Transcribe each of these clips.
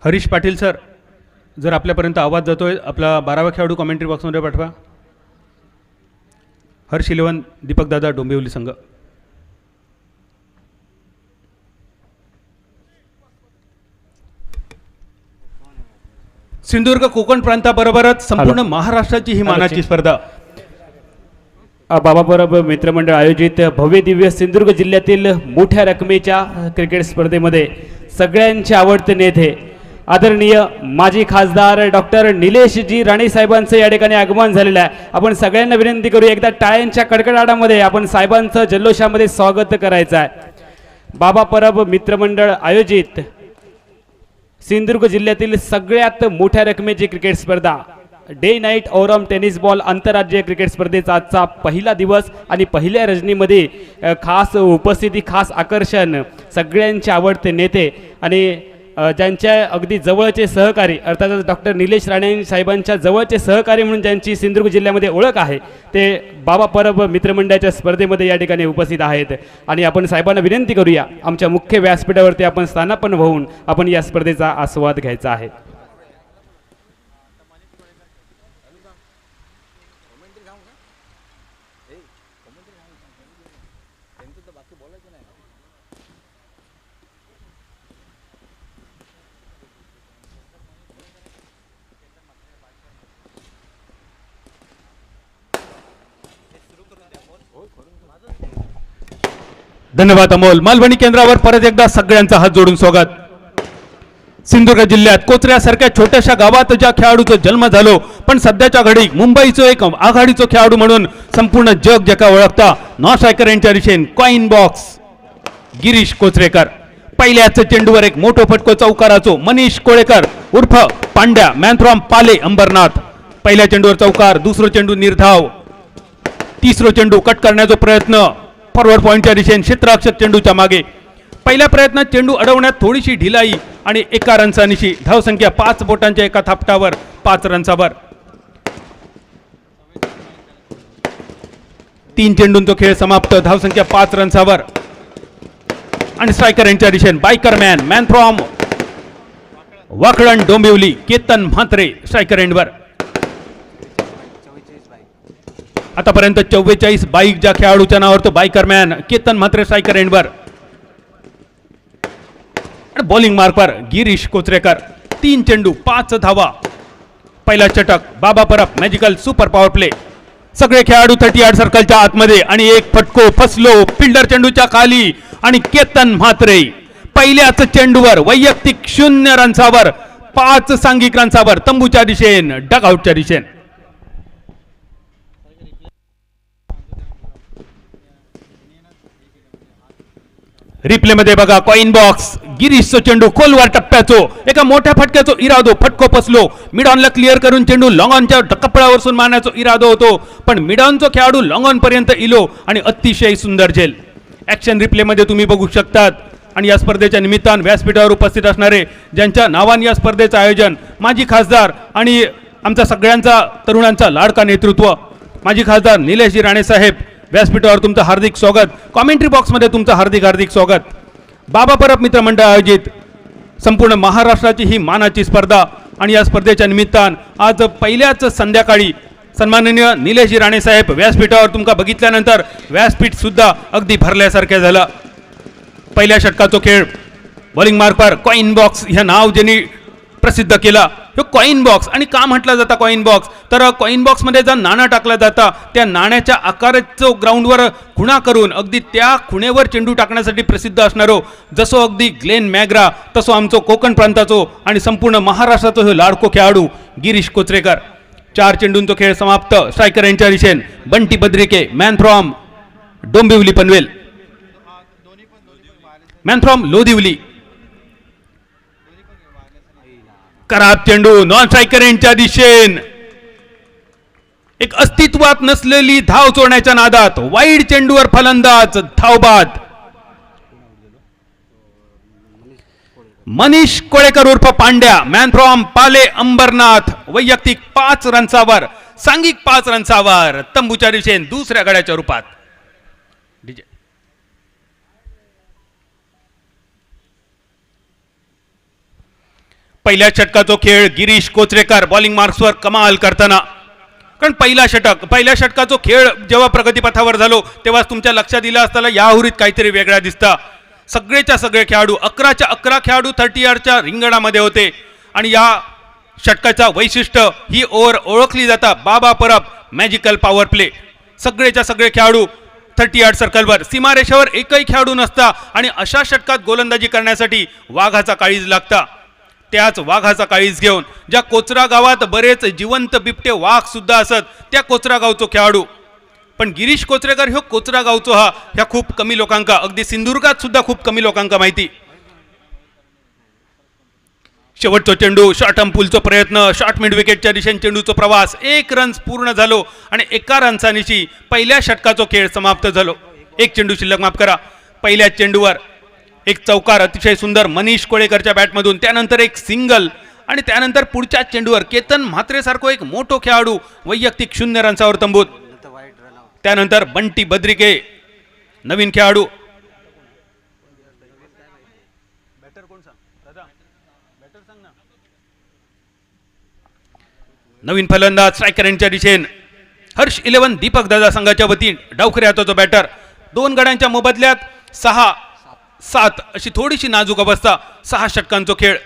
Harish Patil sir, जर आपल्यापर्यंत आवाज जातोय आपला 12वा खेळाडू कमेंट्री बॉक्समध्ये पाठवा. हर्ष इलेवन दीपकदादा डोंबिवली संघ. सिंधुदुर्ग कोकण प्रांताबरोबरच संपूर्ण महाराष्ट्राची ही मानाची स्पर्धा बाबा परब मित्रमंडळ आयोजित भव्य दिव्य सिंधुदुर्ग जिल्ह्यातील मोठ्या रकमेच्या क्रिकेट स्पर्धेमध्ये सगळ्यांचे आवडते नेते आदरणीय माजी खासदार डॉक्टर निलेशजी राणे साहेबांचं या ठिकाणी आगमन झालेलं आहे. आपण सगळ्यांना विनंती करू एकदा टाळ्यांच्या कडकडाटामध्ये आपण साहेबांचं जल्लोषामध्ये स्वागत करायचं आहे. बाबा परब मित्रमंडळ आयोजित सिंधुदुर्ग जिल्ह्यातील सगळ्यात मोठ्या रकमेची क्रिकेट स्पर्धा डे नाईट ओरम टेनिस बॉल आंतरराज्यीय क्रिकेट स्पर्धेचा आजचा पहिला दिवस आणि पहिल्या रजनीमध्ये खास उपस्थिती, खास आकर्षण, सगळ्यांचे आवडते नेते आणि ज्यांच्या अगदी जवळचे सहकारी अर्थातच डॉक्टर निलेश राणे साहेबांच्या जवळचे सहकारी म्हणून ज्यांची सिंधुदुर्ग जिल्ह्यामध्ये ओळख आहे ते बाबा परब मित्रमंडळाच्या स्पर्धेमध्ये या ठिकाणी उपस्थित आहेत. आणि आपण साहेबांना विनंती करूया आमच्या मुख्य व्यासपीठावरती आपण स्थानापन्न होऊन आपण या स्पर्धेचा आस्वाद घ्यायचा आहे. धन्यवाद अमोल. मालवणी केंद्रावर परत एकदा सगळ्यांचा हात जोडून स्वागत. सिंधुदुर्ग जिल्ह्यात कोचऱ्यासारख्या छोट्याशा गावात ज्या खेळाडूचा जन्म झालो पण सध्याच्या घडी मुंबईचं एक आघाडीचं खेळाडू म्हणून संपूर्ण जग ज्याका ओळखता नॉ स्ट्रायकर यांच्या दिशेन कॉइन बॉक्स गिरीश कोचरेकर. पहिल्याच चेंडूवर एक मोठो फटको चौकाराचो मनीष कोळेकर उर्फ पांड्या मॅन फ्रॉम पाले अंबरनाथ. पहिल्या चेंडूवर चौकार, दुसरो चेंडू निर्धाव, तिसरो चेंडू कट करण्याचा प्रयत्न फॉरवर्ड पॉइंटच्या दिशेने क्षेत्ररक्षक चेंडूच्या मागे. पहिल्या प्रयत्नात चेंडू अडवण्यात थोडीशी ढिलाई आणि एका रनसानिशी धावसंख्या 5 बोटांच्या एका थापटावर 5 रन्सावर. 3 चेंडूंचा खेळ समाप्त, धावसंख्या 5 रन्सावर. आणि स्ट्रायकर यांच्या दिशेने biker man from Wakalan Dombivli Ketan Mhatre striker एंडवर. आतापर्यंत 44 बाईक ज्या खेळाडूच्या नावावर तो biker man Ketan Mhatre striker एंडवर. बॉलिंग मार्कवर गिरीश कोचरेकर. 3 चेंडू 5 धावा. पहिला षटक Baba Parab magical super power play. सगळे खेळाडू 38 सर्कलच्या आतमध्ये आणि एक फटको फसलो फिल्डर चेंडूच्या खाली आणि केतन म्हात्रे पहिल्याच चेंडूवर वैयक्तिक 0 रन्सावर 5 सांघिक रन्सावर तंबूच्या दिशेने डगआउटच्या दिशेने. रिप्ले मध्ये बघा कॉइन बॉक्स गिरीशचा चेंडू खोलवर टप्प्याचो एका मोठ्या फटक्याचो इरादो, फटको फसलो. मिड ऑनला क्लिअर करून चेंडू लॉंग ऑनच्या कपड्यावरसून मारण्याचा इरादो होतो पण मिड ऑनचा खेळाडू लॉंग ऑन पर्यंत इलो आणि अतिशय सुंदर झेल. ऍक्शन रिप्ले मध्ये तुम्ही बघू शकतात. आणि या स्पर्धेच्या निमित्तानं व्यासपीठावर उपस्थित असणारे ज्यांच्या नावाने या स्पर्धेचं आयोजन माजी खासदार आणि आमचा सगळ्यांचा तरुणांचा लाडका नेतृत्व माजी खासदार निलेशजी राणे साहेब, व्यासपीठावर तुमचं हार्दिक स्वागत. कॉमेंट्री बॉक्समध्ये तुमचं हार्दिक स्वागत. बाबा परब मित्रमंडळ आयोजित संपूर्ण महाराष्ट्राची ही मानाची स्पर्धा आणि या स्पर्धेच्या निमित्तानं आज पहिल्याच संध्याकाळी सन्माननीय निलेशजी राणे साहेब व्यासपीठावर तुमका बघितल्यानंतर व्यासपीठ सुद्धा अगदी भरल्यासारखे झालं. पहिल्या षटकाचा खेळ बॉलिंग मार्कवर कॉइन बॉक्स हे नाव ज्यांनी प्रसिद्ध केला. कॉइन बॉक्स आणि का म्हटलं जातं कॉइन बॉक्स तर कॉइन बॉक्स मध्ये जर नाणं टाकलं जातं त्या नाण्याच्या आकाराचं ग्राउंडवर खुणा करून अगदी त्या खुणेवर चेंडू टाकण्यासाठी प्रसिद्ध असणारो जसो अगदी ग्लेन मॅग्रा तसो आमचो कोकण प्रांताचो आणि संपूर्ण महाराष्ट्राचो हे लाडको खेळाडू गिरीश कोचरेकर. 4 चेंडूंचा खेळ समाप्त. स्ट्रायकर यांच्या दिशेने Bunty Badrike man from Dombivli Panvel, man from Lodivli. खराब चेंडू नॉन स्ट्रायकर यांच्या दिशेने एक अस्तित्वात नसलेली धाव चोरण्याच्या नादात वाईड चेंडूवर फलंदाज धावबाद मनीष कोळेकर उर्फ पांड्या मॅन फ्रॉम पाले अंबरनाथ वैयक्तिक 5 रन्सावर सांघिक 5 रन्सावर तंबूच्या दिशेने दुसऱ्या गड्याच्या रूपात. पहिल्या षटकाचा खेळ गिरीश कोचरेकर बॉलिंग मार्क्सवर कमाल करताना, कारण पहिल्या षटकाचा खेळ जेव्हा प्रगतीपथावर झालो तेव्हाच तुमच्या लक्षात दिला असताना याहुरीत काहीतरी वेगळा दिसता. सगळेच्या सगळे खेळाडू 11च्या 11 खेळाडू 30 यार्डच्या रिंगणामध्ये होते आणि या षटकाचा वैशिष्ट्य ही ओव्हर ओळखली जाता बाबा परब मॅजिकल पॉवर प्ले. सगळेच्या सगळे खेळाडू 30 यार्ड सर्कलवर, सीमारेषेवर एकही खेळाडू नसता आणि अशा षटकात गोलंदाजी करण्यासाठी वाघाचा काळीज लागता. त्याच वाघाचा काळीज घेऊन ज्या कोचरा गावात बरेच जिवंत बिबटे वाघ सुद्धा असत त्या कोचरा गावचो खेळाडू, पण गिरीश कोचरेकर ह्यो कोचरा गावचो ह्या खूप कमी लोकांका, अगदी सिंधुदुर्गात सुद्धा खूप कमी लोकांका माहिती. शेवटचो चेंडू शॉर्ट अंपुलचो प्रयत्न, शॉर्ट मिड विकेटच्या दिशेने चेंडूचो प्रवास, 1 रन्स पूर्ण झालो आणि 1 रन्सांनी पहिल्या षटकाचो खेळ समाप्त झालो. 1 चेंडू शिल्लक, माफ करा. पहिल्या चेंडूवर एक चौकार अतिशय सुंदर मनीष कोळेकरच्या बॅटमधून, त्यानंतर एक सिंगल आणि त्यानंतर पुढच्या चेंडूवर केतन म्हात्रे सारखो एक मोठो खेळाडू वैयक्तिक 0 रन्सावर तंबूत. त्यानंतर बंटी बद्रिके नवीन खेळाडू, नवीन फलंदाज स्ट्रायकर यांच्या दिशेने हर्ष 11 दीपक दादा संघाच्या वतीने डावखरे हाताचा बॅटर. 2 गड्यांच्या मोबदल्यात 6-7 अशी थोडीशी नाजूक अवस्था. 6 षटकांचा खेळ.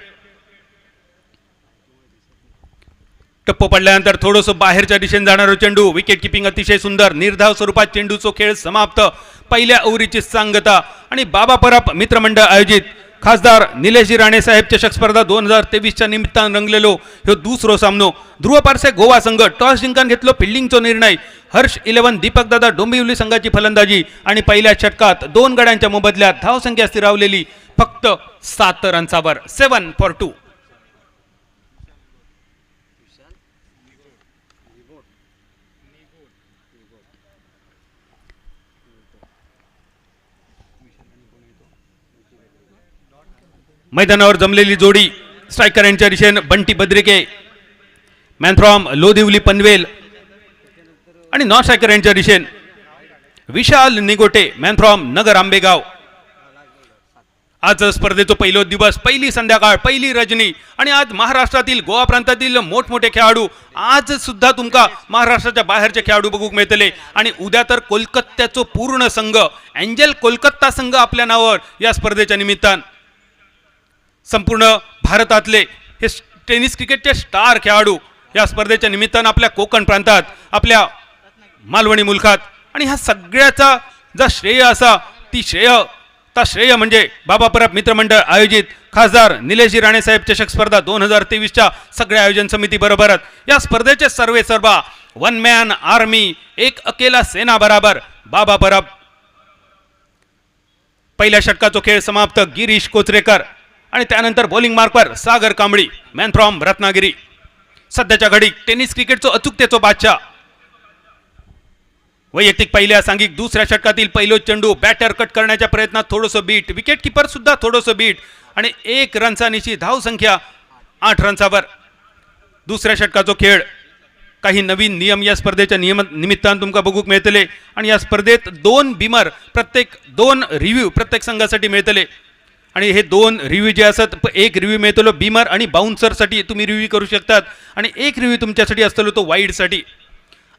टप्पो पडल्यानंतर थोडंसं बाहेरच्या दिशेने जाणारा चेंडू, विकेट किपिंग अतिशय सुंदर. निर्धाव स्वरूपात चेंडूचो खेळ समाप्त. पहिल्या ओव्हरीची सांगता आणि बाबा परब मित्रमंडळ आयोजित खासदार निलेशजी राणे साहेब चषक स्पर्धा 2023च्या निमित्तान रंगलेलो ह्यो दुसरो सामनो. ध्रुव पारसे गोवा संघ टॉस जिंकून घेतलो फिल्डिंगचो निर्णय. हर्ष 11 दीपक दादा डोंबिवली संघाची फलंदाजी आणि पहिल्या षटकात 2 गड्यांच्या मोबदल्यात धावसंख्या स्थिरावलेली फक्त 7 रन्सावर. 7 for 2. मैदानावर जमलेली जोडी स्ट्रायकर यांच्या दिशेने बंटी बद्रिके मॅन फ्रॉम लोदिवली पनवेल आणि नॉन स्ट्रायकर यांच्या दिशेने विशाल निगोटे मॅन फ्रॉम नगर आंबेगाव. आज स्पर्धेचा पहिलो दिवस, पहिली संध्याकाळ, पहिली रजनी आणि आज महाराष्ट्रातील गोवा प्रांतातील मोठमोठे खेळाडू, आज सुद्धा तुमका महाराष्ट्राच्या बाहेरचे खेळाडू बघूक मिळतले आणि उद्या तर कोलकात्याचो पूर्ण संघ एंजल कोलकाता संघ आपल्या नावावर या स्पर्धेच्या निमित्तान. संपूर्ण भारतातले हे टेनिस क्रिकेटचे स्टार खेळाडू या स्पर्धेच्या निमित्तानं आपल्या कोकण प्रांतात, आपल्या मालवणी मुलखात आणि ह्या सगळ्याचा जा श्रेय असा ती श्रेय म्हणजे बाबा परब मित्रमंडळ आयोजित खासदार निलेशजी राणे साहेब चषक स्पर्धा 2023च्या सगळ्या आयोजन समिती बरोबरच या स्पर्धेचे सर्वा 1 मॅन आर्मी, एक अकेला सेना बराबर बाबा परब. पहिल्या षटकाचा खेळ समाप्त. गिरीश कोचरेकर आणि त्यानंतर बॉलिंग मार्कवर सागर कांबळी मॅन फ्रॉम रत्नागिरी. सध्याच्या घडी टेनिस क्रिकेटचो अचूकतेचो बादशाह. वैयक्तिक पहिल्या सांघिक दुसऱ्या षटकातील पहिलो चेंडू बॅटर कट करण्याच्या प्रयत्नात थोडंसं बीट, विकेट किपर सुद्धा थोडंसं बीट आणि 1 रन्सांची धाव संख्या 8 रन्सावर. दुसऱ्या षटकाचा खेळ. काही नवीन नियम या स्पर्धेच्या निमित्तानं तुमका बघूक मिळतले आणि या स्पर्धेत 2 बिमर, प्रत्येक 2 रिव्ह्यू प्रत्येक संघासाठी मिळतले आणि हे 2 रिव्ह्यू जे असत, एक रिव्ह्यू मिळतलो बिमर आणि बाउन्सरसाठी तुम्ही रिव्ह्यू करू शकतात आणि एक रिव्ह्यू तुमच्यासाठी असतलो तो वाईडसाठी.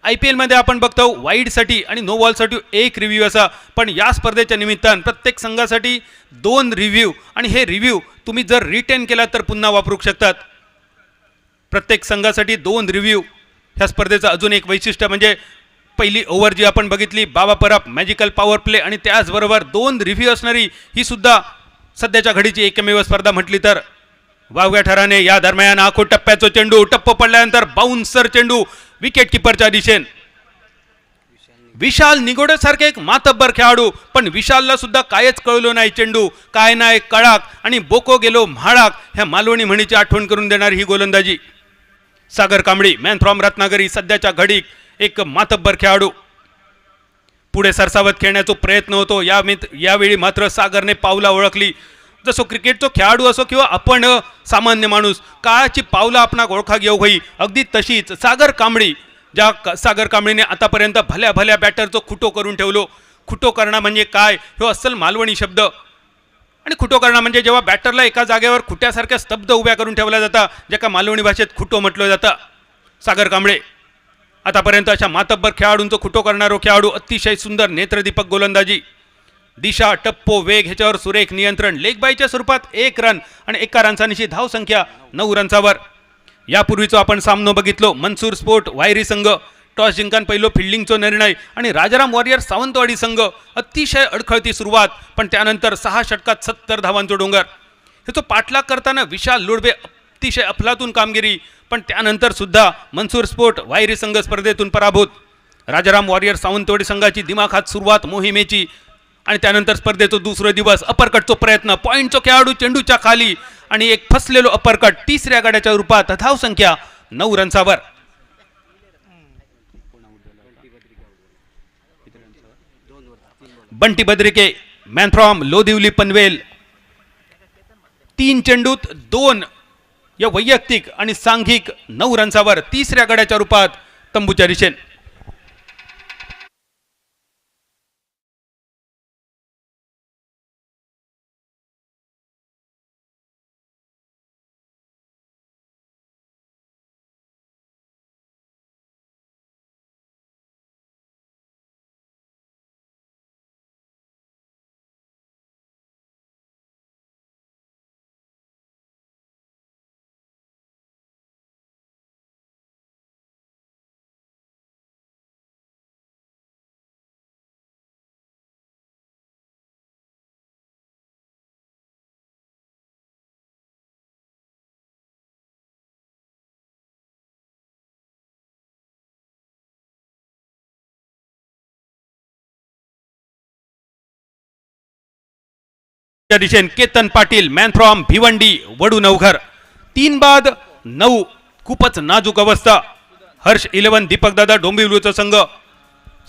IPL मध्ये आपण बघतो वाईडसाठी आणि नो बॉलसाठी एक रिव्ह्यू असा, पण या स्पर्धेच्या निमित्तानं प्रत्येक संघासाठी 2 रिव्ह्यू आणि हे रिव्ह्यू तुम्ही जर रिटेन केला तर पुन्हा वापरू शकतात. प्रत्येक संघासाठी 2 रिव्ह्यू. ह्या स्पर्धेचं अजून एक वैशिष्ट्य म्हणजे पहिली ओव्हर जी आपण बघितली बाबा परब मॅजिकल पॉवर प्ले आणि त्याचबरोबर 2 रिव्ह्यू असणारी ही सुद्धा सध्याच्या घडीची एकमेव स्पर्धा म्हटली तर वावग्या ठराने. या दरम्यान आखो टप्प्याचा चेंडू, टप्पो पडल्यानंतर बाउन्सर चेंडू विकेट किपरच्या दिशेने. विशाल निगोडे सारखे एक मातब्बर खेळाडू, पण विशालला सुद्धा कायच कळलो नाही चेंडू, काय नाही कळाक आणि बोको गेलो म्हाळाक ह्या मालवणी म्हणीची आठवण करून देणारी ही गोलंदाजी. सागर कांबळी मॅन फ्रॉम रत्नागिरी सध्याच्या घडीक एक मातब्बर खेळाडू. पुढे सरसावत खेळण्याचा प्रयत्न होतो. यावेळी मात्र सागरने पावला ओळखली. जसो क्रिकेटचो खेळाडू असो किंवा आपण सामान्य माणूस काळाची पावला आपणा ओळखा घेऊ होई, अगदी तशीच सागर कांबळी, ज्या सागर कांबळीने आतापर्यंत भल्या भल्या बॅटरचो खुटो करून ठेवलो. खुटो करणं म्हणजे काय, ह्यो अस्सल मालवणी शब्द आणि खुटो करणं म्हणजे जेव्हा बॅटरला एका जागेवर खुट्यासारख्या स्तब्ध उभ्या करून ठेवल्या जातं, ज्याका मालवणी भाषेत खुटो म्हटलं जातं. सागर कांबळे आतापर्यंत अशा मातब्बर खेळाडूंचं खुटो करणारो खेळाडू. अतिशय सुंदर नेत्रदीपक गोलंदाजी, दिशा, टप्पो, वेग ह्याच्यावर सुरेख नियंत्रण. लेग बायच्या स्वरूपात 1 रन आणि 1 रनचा धाव संख्या 9 रनचावर. यापूर्वीचा आपण सामनो बघितलो. मनसूर स्पोर्ट वायरी संघ टॉस जिंकान पहिलो फिल्डिंगचा निर्णय आणि राजाराम वॉरियर सावंतवाडी संघ अतिशय अडखळती सुरुवात, पण त्यानंतर 6 षटकात 70 धावांचा डोंगर. ह्याचा पाठलाग करताना विशाल लोडबे अतिशय अफलातून कामगिरी, पण त्यानंतर सुद्धा मनसूर स्पोर्ट वायरी संघ स्पर्धेतून पराभूत. राजाराम वॉरियर सावंतवाडी संघाची दिमाखात सुरुवात मोहिमेची आणि त्यानंतर स्पर्धेचा दुसरा दिवस. अपरकटचा प्रयत्न, पॉईंटचा खेळाडू चेंडूच्या खाली आणि एक फसलेलो अपरकट. तिसऱ्या गड्याच्या रूपात धाव संख्या 9 रनचावर. बंटी बद्रिके मॅन फ्रॉम लोदिवली पनवेल 3 चेंडूत 2 या वैयक्तिक आणि सांघिक 9 रनचावर. तिसऱ्या गड्याच्या रूपात तंबूच्या दिशेन. दिशेन केतन पाटील मॅन फ्रॉम भिवंडी वडू नवघर. 3 बाद 9 खूपच नाजूक अवस्था. हर्ष 11 दीपकदादा डोंबिवलीचा संघ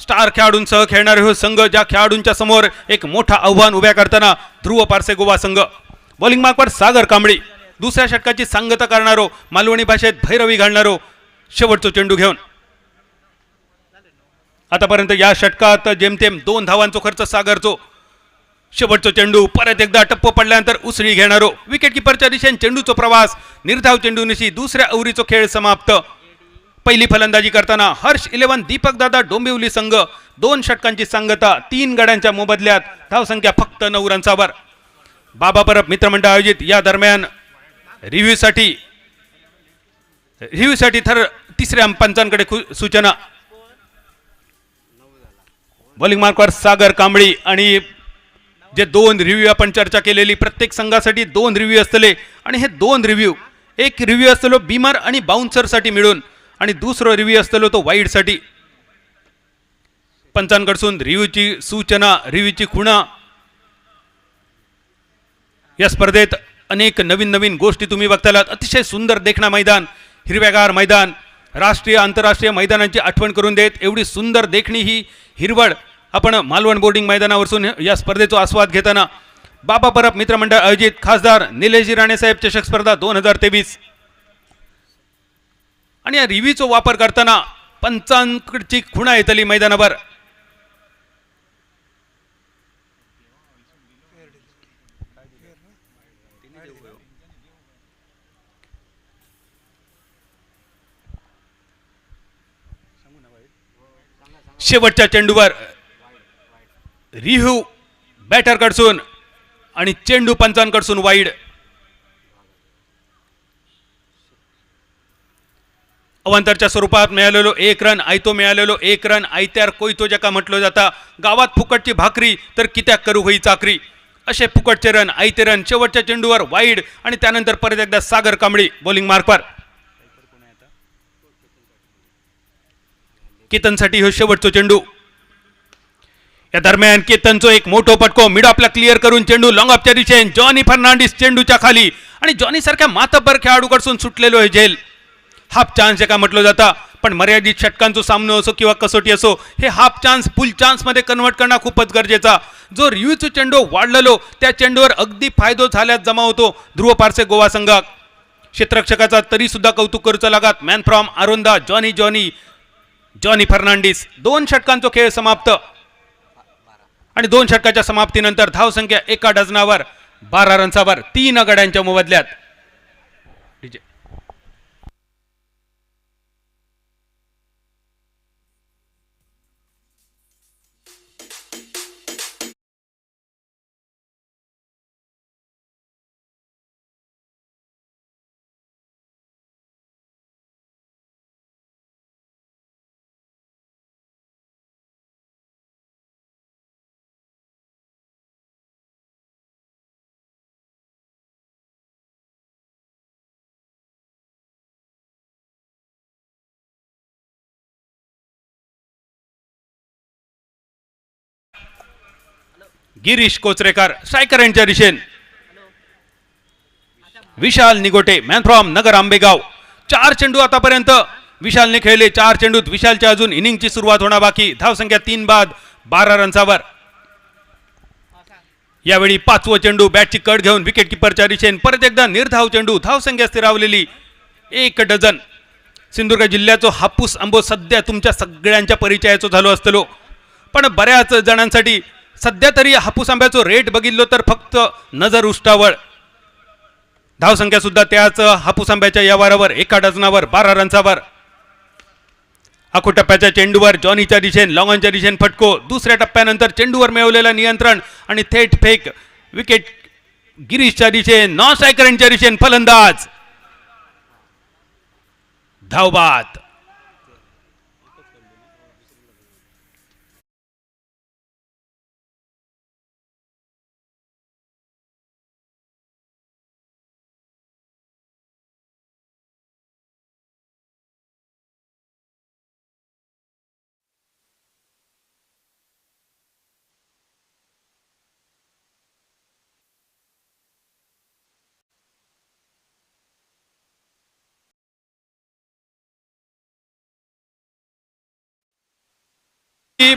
स्टार खेळाडूंसह खेळणारे हो संघ, ज्या खेळाडूंच्या समोर एक मोठा आव्हान उभ्या करताना ध्रुव पारसे गोवा संघ. बॉलिंग मार्कवर सागर कांबळी, दुसऱ्या षटकाची सांगता करणारो, मालवणी भाषेत भैरवी घालणारो शेवटचा चेंडू घेऊन. आतापर्यंत या षटकात जेमतेम 2 धावांचा खर्च सागरचो. शेवटचा चेंडू परत एकदा टप्पो पडल्यानंतर उसळी घेणारो. विकेट किपरच्या दिशेने चेंडूचा प्रवास, निर्धाव चेंडूनिशी दुसऱ्या ओव्हरीचा खेळ समाप्त. पहिली फलंदाजी करताना हर्ष 11 दीपकदादा डोंबिवली संघ 2 षटकांची सांगता, 3 गड्यांच्या मोबदल्यात धावसंख्या फक्त 9 रनचावर. बाबा परब मित्रमंडळ आयोजित या दरम्यान रिव्ह्यूसाठी तिसऱ्या पंचांकडे सूचना. बॉलिंग मार्कवर सागर कांबळी आणि जे 2 रिव्ह्यू आपण चर्चा केलेली, प्रत्येक संघासाठी 2 रिव्ह्यू असतले आणि हे 2 रिव्ह्यू, एक रिव्ह्यू असतलो बीमर आणि बाउन्सर साठी मिळून आणि दुसरा रिव्ह्यू असतलो तो वाईड साठी. पंचांकडून रिव्ह्यूची सूचना, रिव्ह्यूची खुणा. या स्पर्धेत अनेक नवीन गोष्टी तुम्ही बघतालात. अतिशय सुंदर देखणा मैदान, हिरव्यागार मैदान, राष्ट्रीय आंतरराष्ट्रीय मैदानांची आठवण करून देत एवढी सुंदर देखणी ही हिरवळ आपण मालवण बोर्डिंग मैदानावरून या स्पर्धेचा आस्वाद घेताना. बाबा परब मित्रमंडळ आयोजित खासदार निलेशजी राणेसाहेब चषक स्पर्धा 2023 आणि या रिव्ह्यूचा वापर करताना पंचांकडची खुणा येतली मैदानावर. शेवटच्या चेंडूवर रिव्ह्यू बॅटर कडसून आणि चेंडू पंचांकडसून वाईड. अवंतरच्या स्वरूपात मिळालेलो 1 रन, आयतो मिळालेलो 1 रन, आयत्यार कोयतो ज्याका म्हटलं जाता. गावात फुकटची भाकरी तर कित्याक करू होई चाकरी, असे फुकटचे रन, आयते रन. शेवटच्या चेंडूवर वाईड आणि त्यानंतर परत एकदा सागर कांबळी बॉलिंग मार्कवर. केतनसाठी हो शेवटचा चेंडू. या दरम्यान केतनचो एक मोठो पटको मिड ऑफला क्लिअर करून चेंडू लॉंग ऑफच्या दिशेने. जॉनी फर्नांडिस चेंडूच्या खाली आणि जॉनी सारख्या मातब्बर खेळाडूकडून सुटलेलो आहे झेल. हाफ चान्स जे का म्हटलं जातं, पण मर्यादित षटकांचा सामनो असो किंवा कसोटी असो, हे हाफ चान्स फुल चान्स मध्ये कन्वर्ट करणं खूपच गरजेचा. जो रिव्ह्यूचा चेंडू वाढलेलो त्या चेंडूवर अगदी फायदो झाल्यास जमा होतो ध्रुव पारसे गोवा संघात. क्षेत्ररक्षकाचा तरी सुद्धा कौतुक करूचा लागत. Man from Aronda Johnny Fernandes. 2 षटकांचा खेळ समाप्त आणि 2 षटकाच्या समाप्तीनंतर धावसंख्या 1 डझनावर. 12 रन्सावर 3 गड्यांच्या मोबदल्यात. DJ. गिरीश कोचरेकर स्ट्रायकर यांच्या दिशेन. विशाल निगोटे मॅन फ्रॉम नगर आंबेगाव. 4 चेंडू आतापर्यंत विशालने खेळले. 4 चेंडूत विशालच्या अजून इनिंगची सुरुवात होणार बाकी. धावसंख्या 3 बाद 12 रन्सावर. यावेळी 5वं चेंडू बॅटची कट घेऊन विकेट किपरच्या दिशेन. परत एकदा निर्धाव चेंडू. धावसंख्या स्थिरावलेली 1 डझन. सिंधुदुर्ग जिल्ह्याचो हापूस आंबो सध्या तुमच्या सगळ्यांच्या परिचयाचो झालो असतलो, पण बऱ्याच जणांसाठी सध्या तरी हापूस आंब्याचो रेट बघितलो तर फक्त नजर उष्टावळ. धावसंख्या सुद्धा त्याच हापूस आंब्याच्या व्यवहारावर 1 डझनावर 12 रन्सावर. आखो टप्प्याच्या चेंडूवर जॉनीच्या दिशेन लॉंगॉनच्या दिशेन फटको. दुसऱ्या टप्प्यानंतर चेंडूवर मिळवलेला नियंत्रण आणि थेट फेक. विकेट गिरीशच्या दिशेन. नॉन स्ट्रायकरांच्या दिशेन फलंदाज. धावबाद.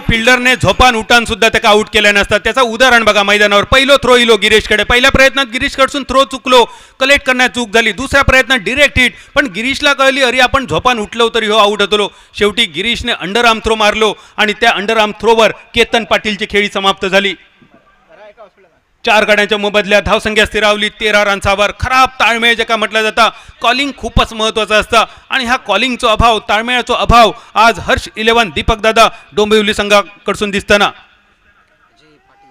फिल्डरने झोपान उठान सुद्धा त्याला आउट केल्या नसतात. त्याचं उदाहरण बघा मैदानावर. पहिलो थ्रो इलो गिरीशकडे. पहिल्या प्रयत्नात गिरीशकडसून थ्रो चुकलो, कलेक्ट करण्यात चूक झाली. दुसऱ्या प्रयत्नात डिरेक्ट हिट, पण गिरीशला कळली अरे आपण झोपान उठलो तरी हो आउट होतो. शेवटी गिरीशने अंडरआर्म थ्रो मारलो आणि त्या अंडरआर्म थ्रोवर केतन पाटीलची खेळी समाप्त झाली. 4 गड्यांच्या मोबदल्यात धावसंख्या स्थिरावली 13 रन्सावर. खराब ताळमेळ जे का म्हटलं जातं, कॉलिंग खूपच महत्त्वाचं असतं आणि हा कॉलिंगचा अभाव, ताळमेळाचा अभाव आज हर्ष 11 दीपक दादा डोंबिवली संघाकडून दिसताना.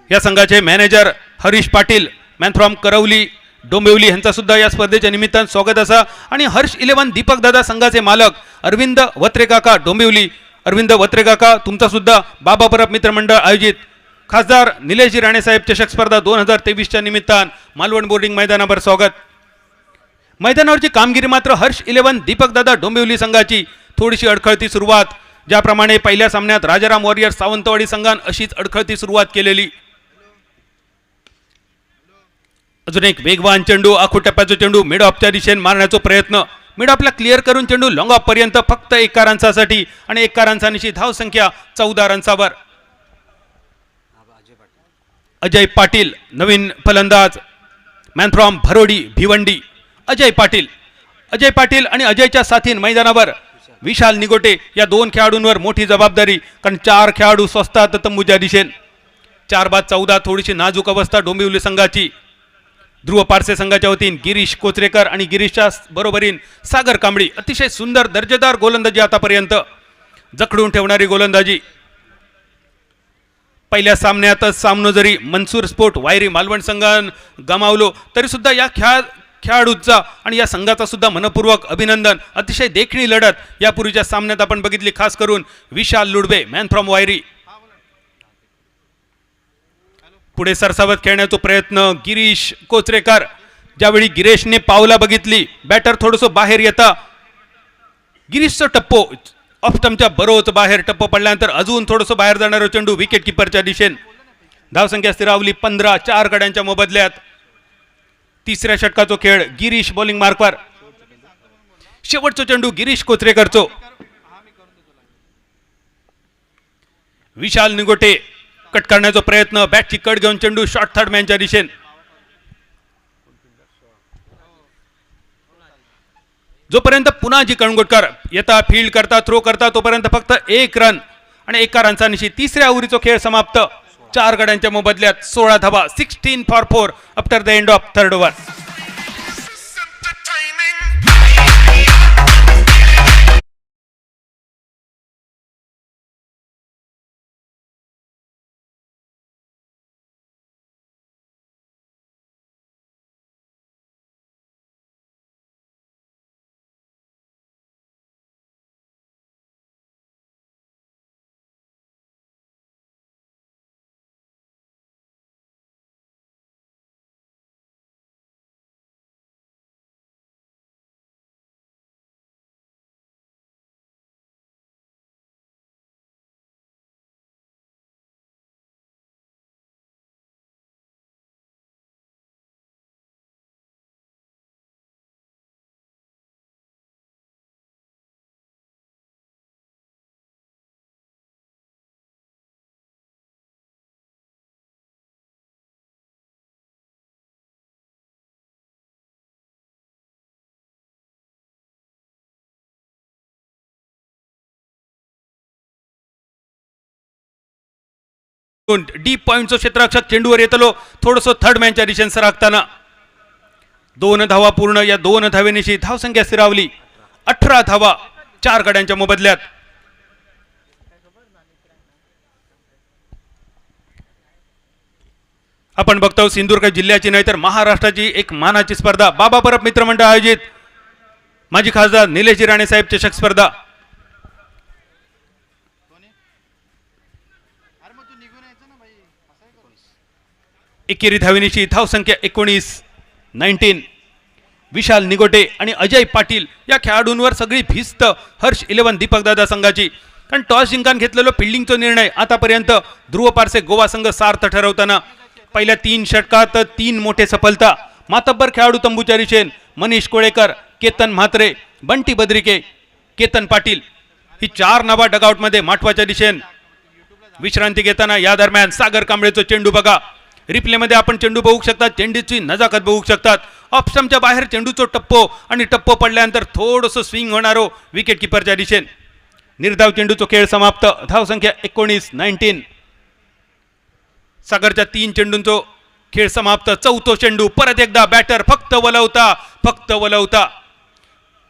या संघाचे manager Harish Patil man from Karvali Dombivli यांचा सुद्धा या स्पर्धेच्या निमित्तानं स्वागत असा. आणि हर्ष 11 दीपक दादा संघाचे मालक अरविंद वत्रे काका डोंबिवली. अरविंद वत्रे काका तुमचा सुद्धा बाबा परब मित्रमंडळ आयोजित खासदार निलेशजी राणेसाहेब चषक स्पर्धा 2023च्या निमित्तानं मालवण बोर्डिंग मैदानावर स्वागत. मैदानावरची कामगिरी मात्र हर्ष 11 दीपक दादा डोंबिवली संघाची थोडीशी अडखळती सुरुवात. ज्याप्रमाणे पहिल्या सामन्यात राजाराम वॉरियर्स सावंतवाडी संघानं अशीच अडखळती सुरुवात केलेली. अजून एक वेगवान चेंडू. आखो टप्प्याचा चेंडू मिड ऑफच्या दिशेने मारण्याचा प्रयत्न. मिड ऑफला क्लिअर करून चेंडू लॉंग ऑफ पर्यंत फक्त 1 रन्सासाठी आणि 1 रन्सांची धावसंख्या 14 रन्सावर. अजय पाटील नवीन फलंदाज मॅन फ्रॉम भरोडी भिवंडी. अजय पाटील आणि अजयच्या साथीन मैदानावर विशाल निगोटे. या 2 खेळाडूंवर मोठी जबाबदारी, कारण 4 खेळाडू स्वस्तात तंबूच्या दिशेन. 4 बाद 14 थोडीशी नाजूक अवस्था डोंबिवली संघाची. ध्रुव पारसे संघाच्या वतीन गिरीश कोचरेकर आणि गिरीशच्या बरोबरीन सागर कांबळी. अतिशय सुंदर दर्जेदार गोलंदाजी आतापर्यंत, जखडून ठेवणारी गोलंदाजी. पहिल्या सामन्यातच सामनो जरी मनसूर स्पोर्ट वायरी मालवण संघानं गमावलो तरी सुद्धा या खेळाडूचा आणि या संघाचा सुद्धा मनपूर्वक अभिनंदन. अतिशय देखणी लढत यापूर्वीच्या सामन्यात आपण बघितली, खास करून विशाल लुडबे मॅन फ्रॉम वायरी. पुढे सरसावत खेळण्याचा प्रयत्न गिरीश कोचरेकर. ज्यावेळी गिरीशने पावला बघितली, बॅटर थोडंसं बाहेर येता गिरीशचं टप्पो ऑफ स्टंपच्या बरोच बाहेर. टप्पो पडल्यानंतर अजून थोडंसं बाहेर जाणारं चेंडू विकेट किपरच्या दिशेन. धावसंख्या स्थिरावली 15. 4 गड्यांच्या मोबदल्यात. तिसऱ्या षटकाचा खेळ. गिरीश बॉलिंग मार्कवर. शेवटचा चेंडू गिरीश कोचरेकरचो. विशाल निगोटे कट करण्याचा प्रयत्न. बॅटची कट घेऊन चेंडू शॉर्ट थर्ड मॅनच्या दिशेन. जोपर्यंत पुन्हा जी कणगोटकर येता फील्ड करता थ्रो करता तोपर्यंत फक्त 1 रन आणि 1 रन्सांशी तिसऱ्या ओव्हरीचा खेळ समाप्त. 4 गड्यांच्या मोबदल्यात 16 धावा 16 for 4 after the end of third over. Deep पॉइंटचं क्षेत्ररक्षक चेंडूवर येतलो थोडस थर्ड मॅनच्या दिशेने सरकताना 2 धावा पूर्ण. या 2 धावेनिशी धावसंख्या स्थिरावली 18 धावा 4 गड्यांच्या मोबदल्यात. आपण बघतो सिंधुदुर्ग जिल्ह्याची नाही तर महाराष्ट्राची एक मानाची स्पर्धा बाबा परब मित्रमंडळ आयोजित माजी खासदार निलेशजी राणे साहेब चषक स्पर्धा. एकेरी धावेनिशी धावसंख्या 19 विशाल निगोटे आणि अजय पाटील या खेळाडूंवर सगळी भिस्त हर्ष 11 दीपकदादा संघाची. कारण टॉस जिंकून घेतलेलो फिल्डिंगचा निर्णय आतापर्यंत ध्रुव पारसे गोवा संघ सार्थ ठरवताना पहिल्या 3 षटकात 3 मोठे सफलता. मातब्बर खेळाडू तंबूच्या दिशेन मनीष कोळेकर, केतन म्हात्रे, बंटी बद्रिके, केतन पाटील ही 4 नावा डगआउटमध्ये माटवाच्या दिशेन विश्रांती घेताना. या दरम्यान सागर कांबळेचं चेंडू बघा. रिप्लेमध्ये आपण चेंडू बघू शकता, चेंडूची नजाकत बघू शकतात. ऑफस्टमच्या बाहेर चेंडूचं टप्पो आणि टप्पो पडल्यानंतर थोडंसं स्विंग होणारो विकेट किपरच्या दिशेन. निर्धाव चेंडूचा खेळ समाप्त. धावसंख्या 19 सागरच्या 3 चेंडूंचा खेळ समाप्त. चौथो चेंडू परत एकदा बॅटर फक्त वलवता.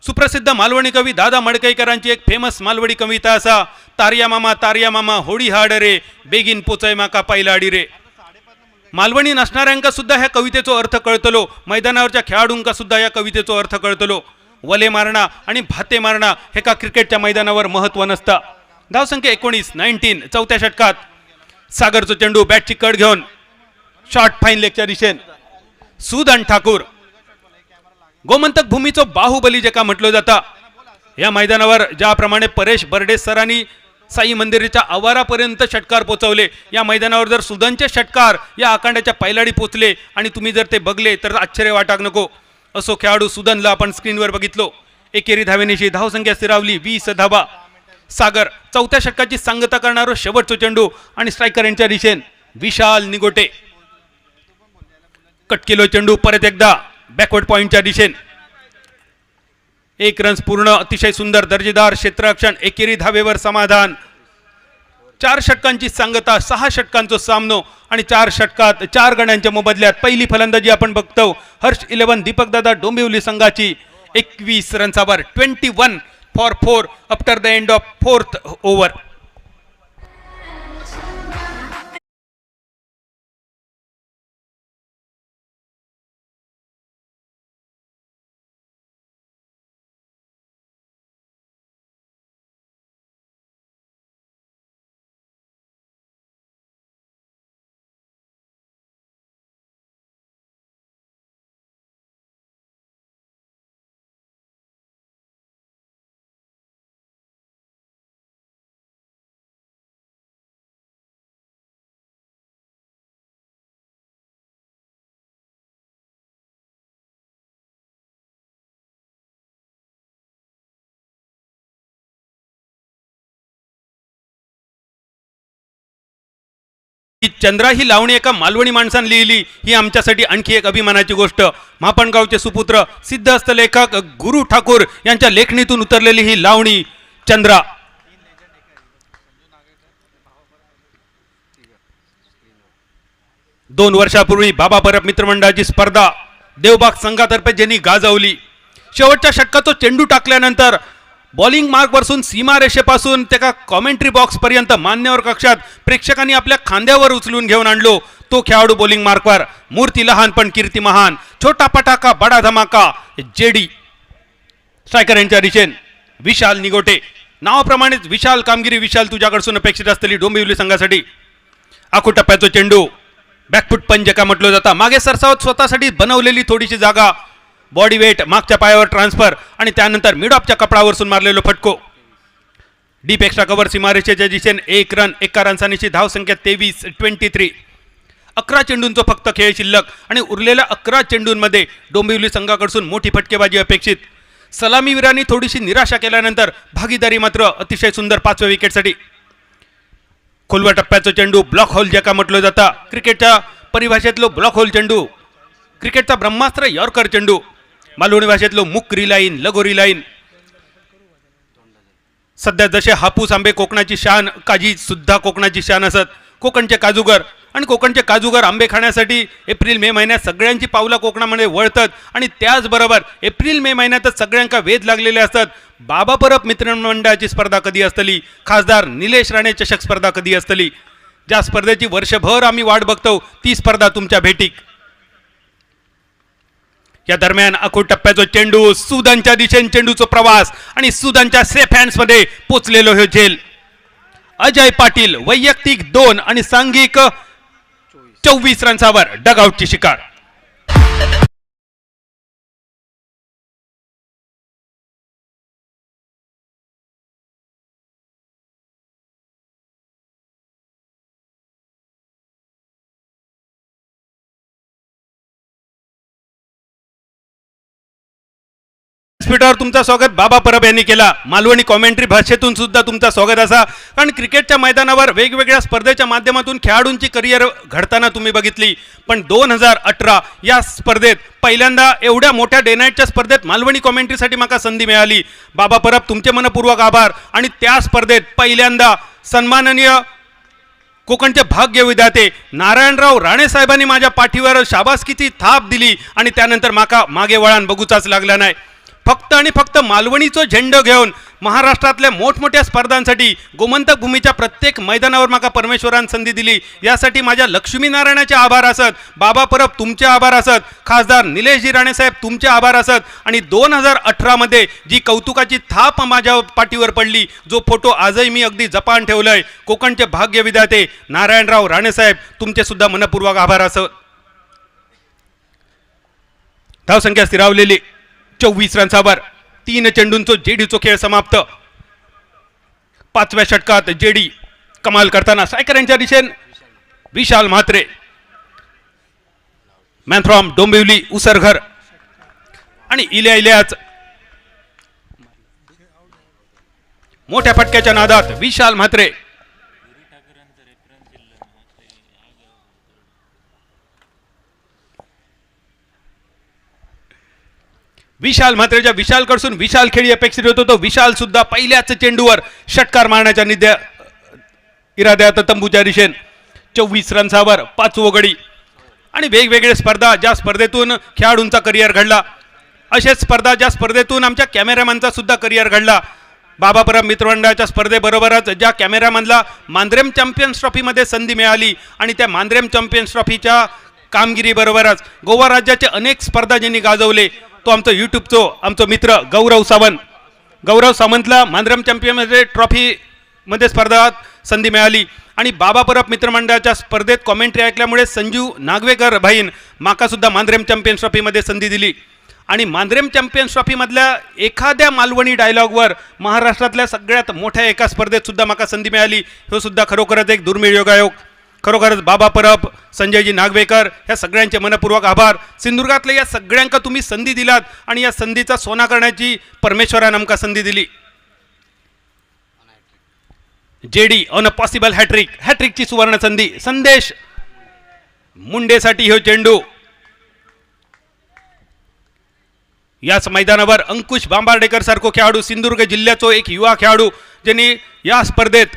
सुप्रसिद्ध मालवणी कवी दादा मडकईकरांची एक फेमस मालवणी कविता असा, तारिया मामा होडी हाड रे बेगीन पोचाय माका पायलाडी रे. मालवणी नसणाऱ्यांका सुद्धा ह्या कवितेचा अर्थ कळतलो, मैदानावरच्या खेळाडूंका सुद्धा या कवितेचा अर्थ कळतलो. वले मारणा आणि भाते मारणा हे का क्रिकेटच्या मैदानावर महत्व नसता. धावसंख्या 19 चौथ्या षटकात सागरचं चेंडू बॅटची कड घेऊन शॉर्ट फाईन लेगच्या दिशेन सुदन ठाकूर. गोमंतक भूमीचं बाहुबली जे का म्हटलं जातं या मैदानावर ज्याप्रमाणे परेश बर्डे सरांनी साई मंदिराच्या आवारापर्यंत षटकार पोचवले, या मैदानावर जर सुदनचे षटकार या आखांड्याच्या पैलाडी पोचले आणि तुम्ही जर ते बघले तर आश्चर्य वाटाक नको. असो खेळाडू सुदनला आपण स्क्रीनवर बघितलो. एकेरी धावेनिशी धावसंख्या स्थिरावली 20 धावा. सागर चौथ्या षटकाची सांगता करणारो शेवटचा चेंडू आणि स्ट्रायकर यांच्या दिशेन विशाल निगोटे. कट केलो चेंडू परत एकदा बॅकवर्ड पॉइंटच्या दिशेन. 1 रन्स पूर्ण. अतिशय सुंदर दर्जेदार क्षेत्ररक्षण. एकेरी धावेवर समाधान. 4 षटकांची सांगता, 6 षटकांचा सामनो आणि 4 षटकात 4 गड्यांच्या मोबदल्यात पहिली फलंदाजी आपण बघतो हर्ष 11 दीपकदादा डोंबिवली संघाची. 21 रन्सावर 21 for 4 after the end of 4th over. Chandra ही लावणी एका मालवणी माणसाने लिहिली ही आमच्यासाठी आणखी एक अभिमानाची गोष्ट. मापणगावचे सुपुत्र सिद्धहस्त लेखक गुरु ठाकूर यांच्या लेखणीतून उतरलेली ही लावणी चंद्रा. 2 वर्षापूर्वी बाबा परब मित्रमंडळाची स्पर्धा देवबाग संघातर्फे ज्यांनी गाजवली, शेवटच्या षटकात तो चेंडू टाकल्यानंतर बॉलिंग मार्कपासून सीमारेषेपासून त्या कॉमेंट्री बॉक्स पर्यंत मान्यवर कक्षात प्रेक्षकांनी आपल्या खांद्यावर उचलून घेऊन आणलो तो खेळाडू बॉलिंग मार्कवर. मूर्ती लहान पण कीर्ती महान, छोटा पटाका बडा धमाका, जेडी स्ट्रायकर यांच्या दिशेन विशाल निगोटे. नावाप्रमाणेच विशाल कामगिरी विशाल तुझ्याकडून अपेक्षित असलेली डोंबिवली संघासाठी. आखू टप्प्याचा चेंडू बॅकफुट पंच का म्हटलं जातं, मागे सरसावत स्वतःसाठी बनवलेली थोडीशी जागा, बॉडी वेट मागच्या पायावर ट्रान्सफर आणि त्यानंतर मिड ऑफच्या कपडावरसून मारलेलो फटको. डीप एक्स्ट्रा कव्हर सीमारेषेच्या दिशेने 1 रन, 1 रनसानीची धाव संख्या 23. 11 चेंडूंचा फक्त खेळ शिल्लक आणि उरलेल्या 11 चेंडूंमध्ये डोंबिवली संघाकडून मोठी फटकेबाजी अपेक्षित. सलामीवीरांनी थोडीशी निराशा केल्यानंतर भागीदारी मात्र अतिशय सुंदर 5व्या विकेटसाठी. खोलवर टप्प्याचा चेंडू ब्लॉक होल जे का म्हटलं जातं, क्रिकेटच्या परिभाषेतलो ब्लॉक होल चेंडू, क्रिकेटचा ब्रह्मास्त्र यॉर्कर चेंडू, मालवणी भाषेतलो मुक्री लाईन, लगोरी लाईन. सध्या जसे हापूस आंबे कोकणाची शान, काजी सुद्धा कोकणाची शान असत. कोकणचे काजूगर आणि कोकणचे काजूगर आंबे खाण्यासाठी एप्रिल मे महिन्यात सगळ्यांची पावलं कोकणामध्ये वळतात आणि त्याचबरोबर एप्रिल मे महिन्यातच सगळ्यांका वेध लागलेले असतात. बाबा परब मित्रमंडळाची स्पर्धा कधी असतली, खासदार निलेश राणे चषक स्पर्धा कधी असतली, ज्या स्पर्धेची वर्षभर आम्ही वाट बघतो ती स्पर्धा तुमच्या भेटीक. या दरम्यान आखो टप्प्याचा चेंडू, सुदानच्या दिशेने चेंडूचा प्रवास आणि सुदानच्या सेफ हँड्स मध्ये पोचलेलो हे झेल. अजय पाटील वैयक्तिक 2 आणि सांघिक 24 रन्सावर डगआउटची शिकार. व्यासपीठावर तुमचं स्वागत बाबा परब यांनी केला. मालवणी कॉमेंट्री भाषेतून सुद्धा तुमचं स्वागत असा, कारण क्रिकेटच्या मैदानावर वेगवेगळ्या स्पर्धेच्या माध्यमातून खेळाडूंची करिअर घडताना तुम्ही बघितली. पण 2018 या स्पर्धेत पहिल्यांदा एवढ्या मोठ्या डे नाईटच्या स्पर्धेत मालवणी कॉमेंट्रीसाठी मला संधी मिळाली. बाबा परब तुमचे मनपूर्वक आभार. आणि त्या स्पर्धेत पहिल्यांदा सन्माननीय कोकणचे भाग्य विधाते नारायणराव राणे साहेबांनी माझ्या पाठीवर शाबासकीची थाप दिली आणि त्यानंतर माका मागे वळण बघूचाच लागला नाही. फक्त आणि फक्त मालवणीचं झेंडं घेऊन महाराष्ट्रातल्या मोठमोठ्या स्पर्धांसाठी गोमंतक भूमीच्या प्रत्येक मैदानावर माका परमेश्वरान संधी दिली. यासाठी माझ्या लक्ष्मीनारायणाचे आभार असत, बाबा परब तुमचे आभार असत, खासदार निलेशजी राणेसाहेब तुमचे आभार असत. आणि 2018 मध्ये जी कौतुकाची थाप माझ्या पाठीवर पडली, जो फोटो आजही मी अगदी जपान ठेवलाय, कोकणचे भाग्य विधाते नारायणराव राणेसाहेब तुमचे सुद्धा मनपूर्वक आभार असत. धावसंख्या स्थिरावलेली 24 रन्सावर 3 चेंडूंचो जेडीचो खेळ समाप्त. 5व्या षटकात जेडी कमाल करताना स्ट्रायकर यांच्या दिशेने विशाल म्हात्रे, मॅन फ्रॉम डोंबिवली उसरघर. आणि इल्याच मोठ्या फटक्याच्या नादात विशाल म्हात्रे. विशाल म्हात्रेच्या विशालकडून विशाल खेळी अपेक्षित होतो. तो विशाल सुद्धा पहिल्याच चेंडूवर षटकार मारण्याच्या इराद्यात तंबूच्या दिशेने 24 रन्सावर 5वी गडी. आणि वेगवेगळे स्पर्धा ज्या स्पर्धेतून खेळाडूंचा करिअर घडला, अशाच स्पर्धा ज्या स्पर्धेतून आमच्या कॅमेरामॅनचा सुद्धा करिअर घडला. बाबा परब मित्रमंडळाच्या स्पर्धेबरोबरच ज्या कॅमेरामॅनला मांद्रेम चॅम्पियन्स ट्रॉफीमध्ये संधी मिळाली आणि त्या मांद्रेम चॅम्पियन्स ट्रॉफीच्या कामगिरीबरोबरच गोवा राज्याचे अनेक स्पर्धा ज्यांनी गाजवले, तो आमचं यूट्यूबचो आमचा मित्र गौरव सावंत. गौरव सावंतला मांद्रम चॅम्पियनमध्ये ट्रॉफीमध्ये स्पर्धात संधी मिळाली. आणि बाबा परब मित्रमंडळाच्या स्पर्धेत कॉमेंट्री ऐकल्यामुळे संजू नागवेकर भाईन माका सुद्धा मांद्रेम चॅम्पियन्स ट्रॉफीमध्ये संधी दिली. आणि मांद्रेम चॅम्पियन्स ट्रॉफीमधल्या एखाद्या मालवणी डायलॉगवर महाराष्ट्रातल्या सगळ्यात मोठ्या एका स्पर्धेत सुद्धा माका संधी मिळाली. हे सुद्धा खरोखरच एक दुर्मिळ योगायोग. खरोखरच बाबा परब, संजयजी नागवेकर या सगळ्यांचे मनपूर्वक आभार. सिंधुदुर्गातल्या या सगळ्यांका तुम्ही संधी दिलात आणि या संधीचा सोना करण्याची परमेश्वराने आमका संधी दिली. JD on a possible hat-trick, हॅट्रिकची सुवर्ण संधी. संदेश मुंडेसाठी हो चेंडू. याच मैदानावर अंकुश बांबार्डेकर सारखो खेळाडू, सिंधुदुर्ग जिल्ह्याचो एक युवा खेळाडू ज्यांनी या स्पर्धेत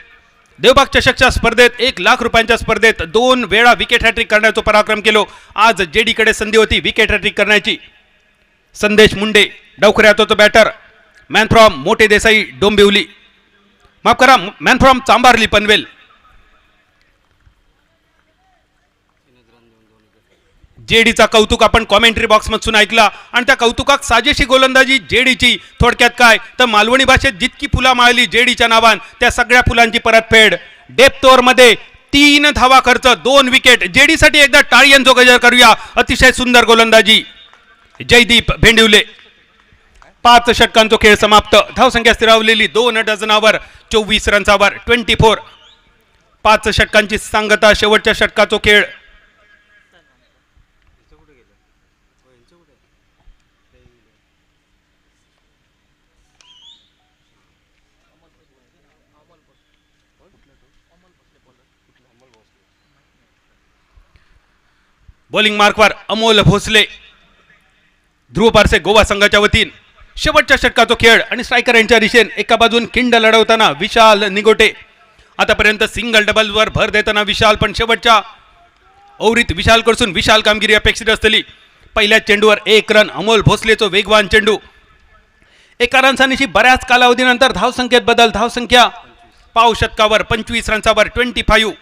देवबाग चषकच्या स्पर्धेत 1,00,000 रुपयांच्या स्पर्धेत 2 वेळा विकेट हॅट्रिक करण्याचा पराक्रम केलो. आज जेडी कडे संधी होती विकेट हॅट्रिक करण्याची. संदेश मुंडे डवखऱ्यात होतो बॅटर. मॅन फ्रॉम मोठे देसाई डोंबिवली, माफ करा, मॅन फ्रॉम चांबारली पनवेल. जेडीचा कौतुक आपण कॉमेंट्री बॉक्स मधून ऐकला आणि त्या कौतुकात साजेशी गोलंदाजी जेडीची. थोडक्यात काय तर मालवणी भाषेत जितकी फुला माळली जेडीच्या नावान त्या सगळ्या फुलांची परतफेड. डेप्थ ओव्हर मध्ये 3 धावा खर्च, 2 विकेट. जेडीसाठी एकदा टाळ्यांचो गजर करूया. अतिशय सुंदर गोलंदाजी जयदीप भेंडिवले. 5 षटकांचा खेळ समाप्त. धावसंख्या स्थिरावलेली 2 डझनावर 24 रन्सावर 24. 5 षटकांची सांगता. शेवटच्या षटकाचा खेळ. बॉलिंग मार्कवर अमोल भोसले, ध्रुव पारसे गोवा संघाच्या वतीन. शेवटच्या षटकाचा खेळ आणि स्ट्रायकर यांच्या दिशेन एका बाजून खिंड लढवताना विशाल निगोटे. आतापर्यंत सिंगल डबलवर भर देताना विशाल, पण शेवटच्या ओव्हरीत विशालकडून विशाल कामगिरी अपेक्षित असलेली. पहिल्या चेंडूवर 1 रन. अमोल भोसलेचा वेगवान चेंडू. एका रनसानीशी बऱ्याच कालावधीनंतर धावसंख्येत बदल. धावसंख्या पाव षटकावर 25 रन्सावर 25.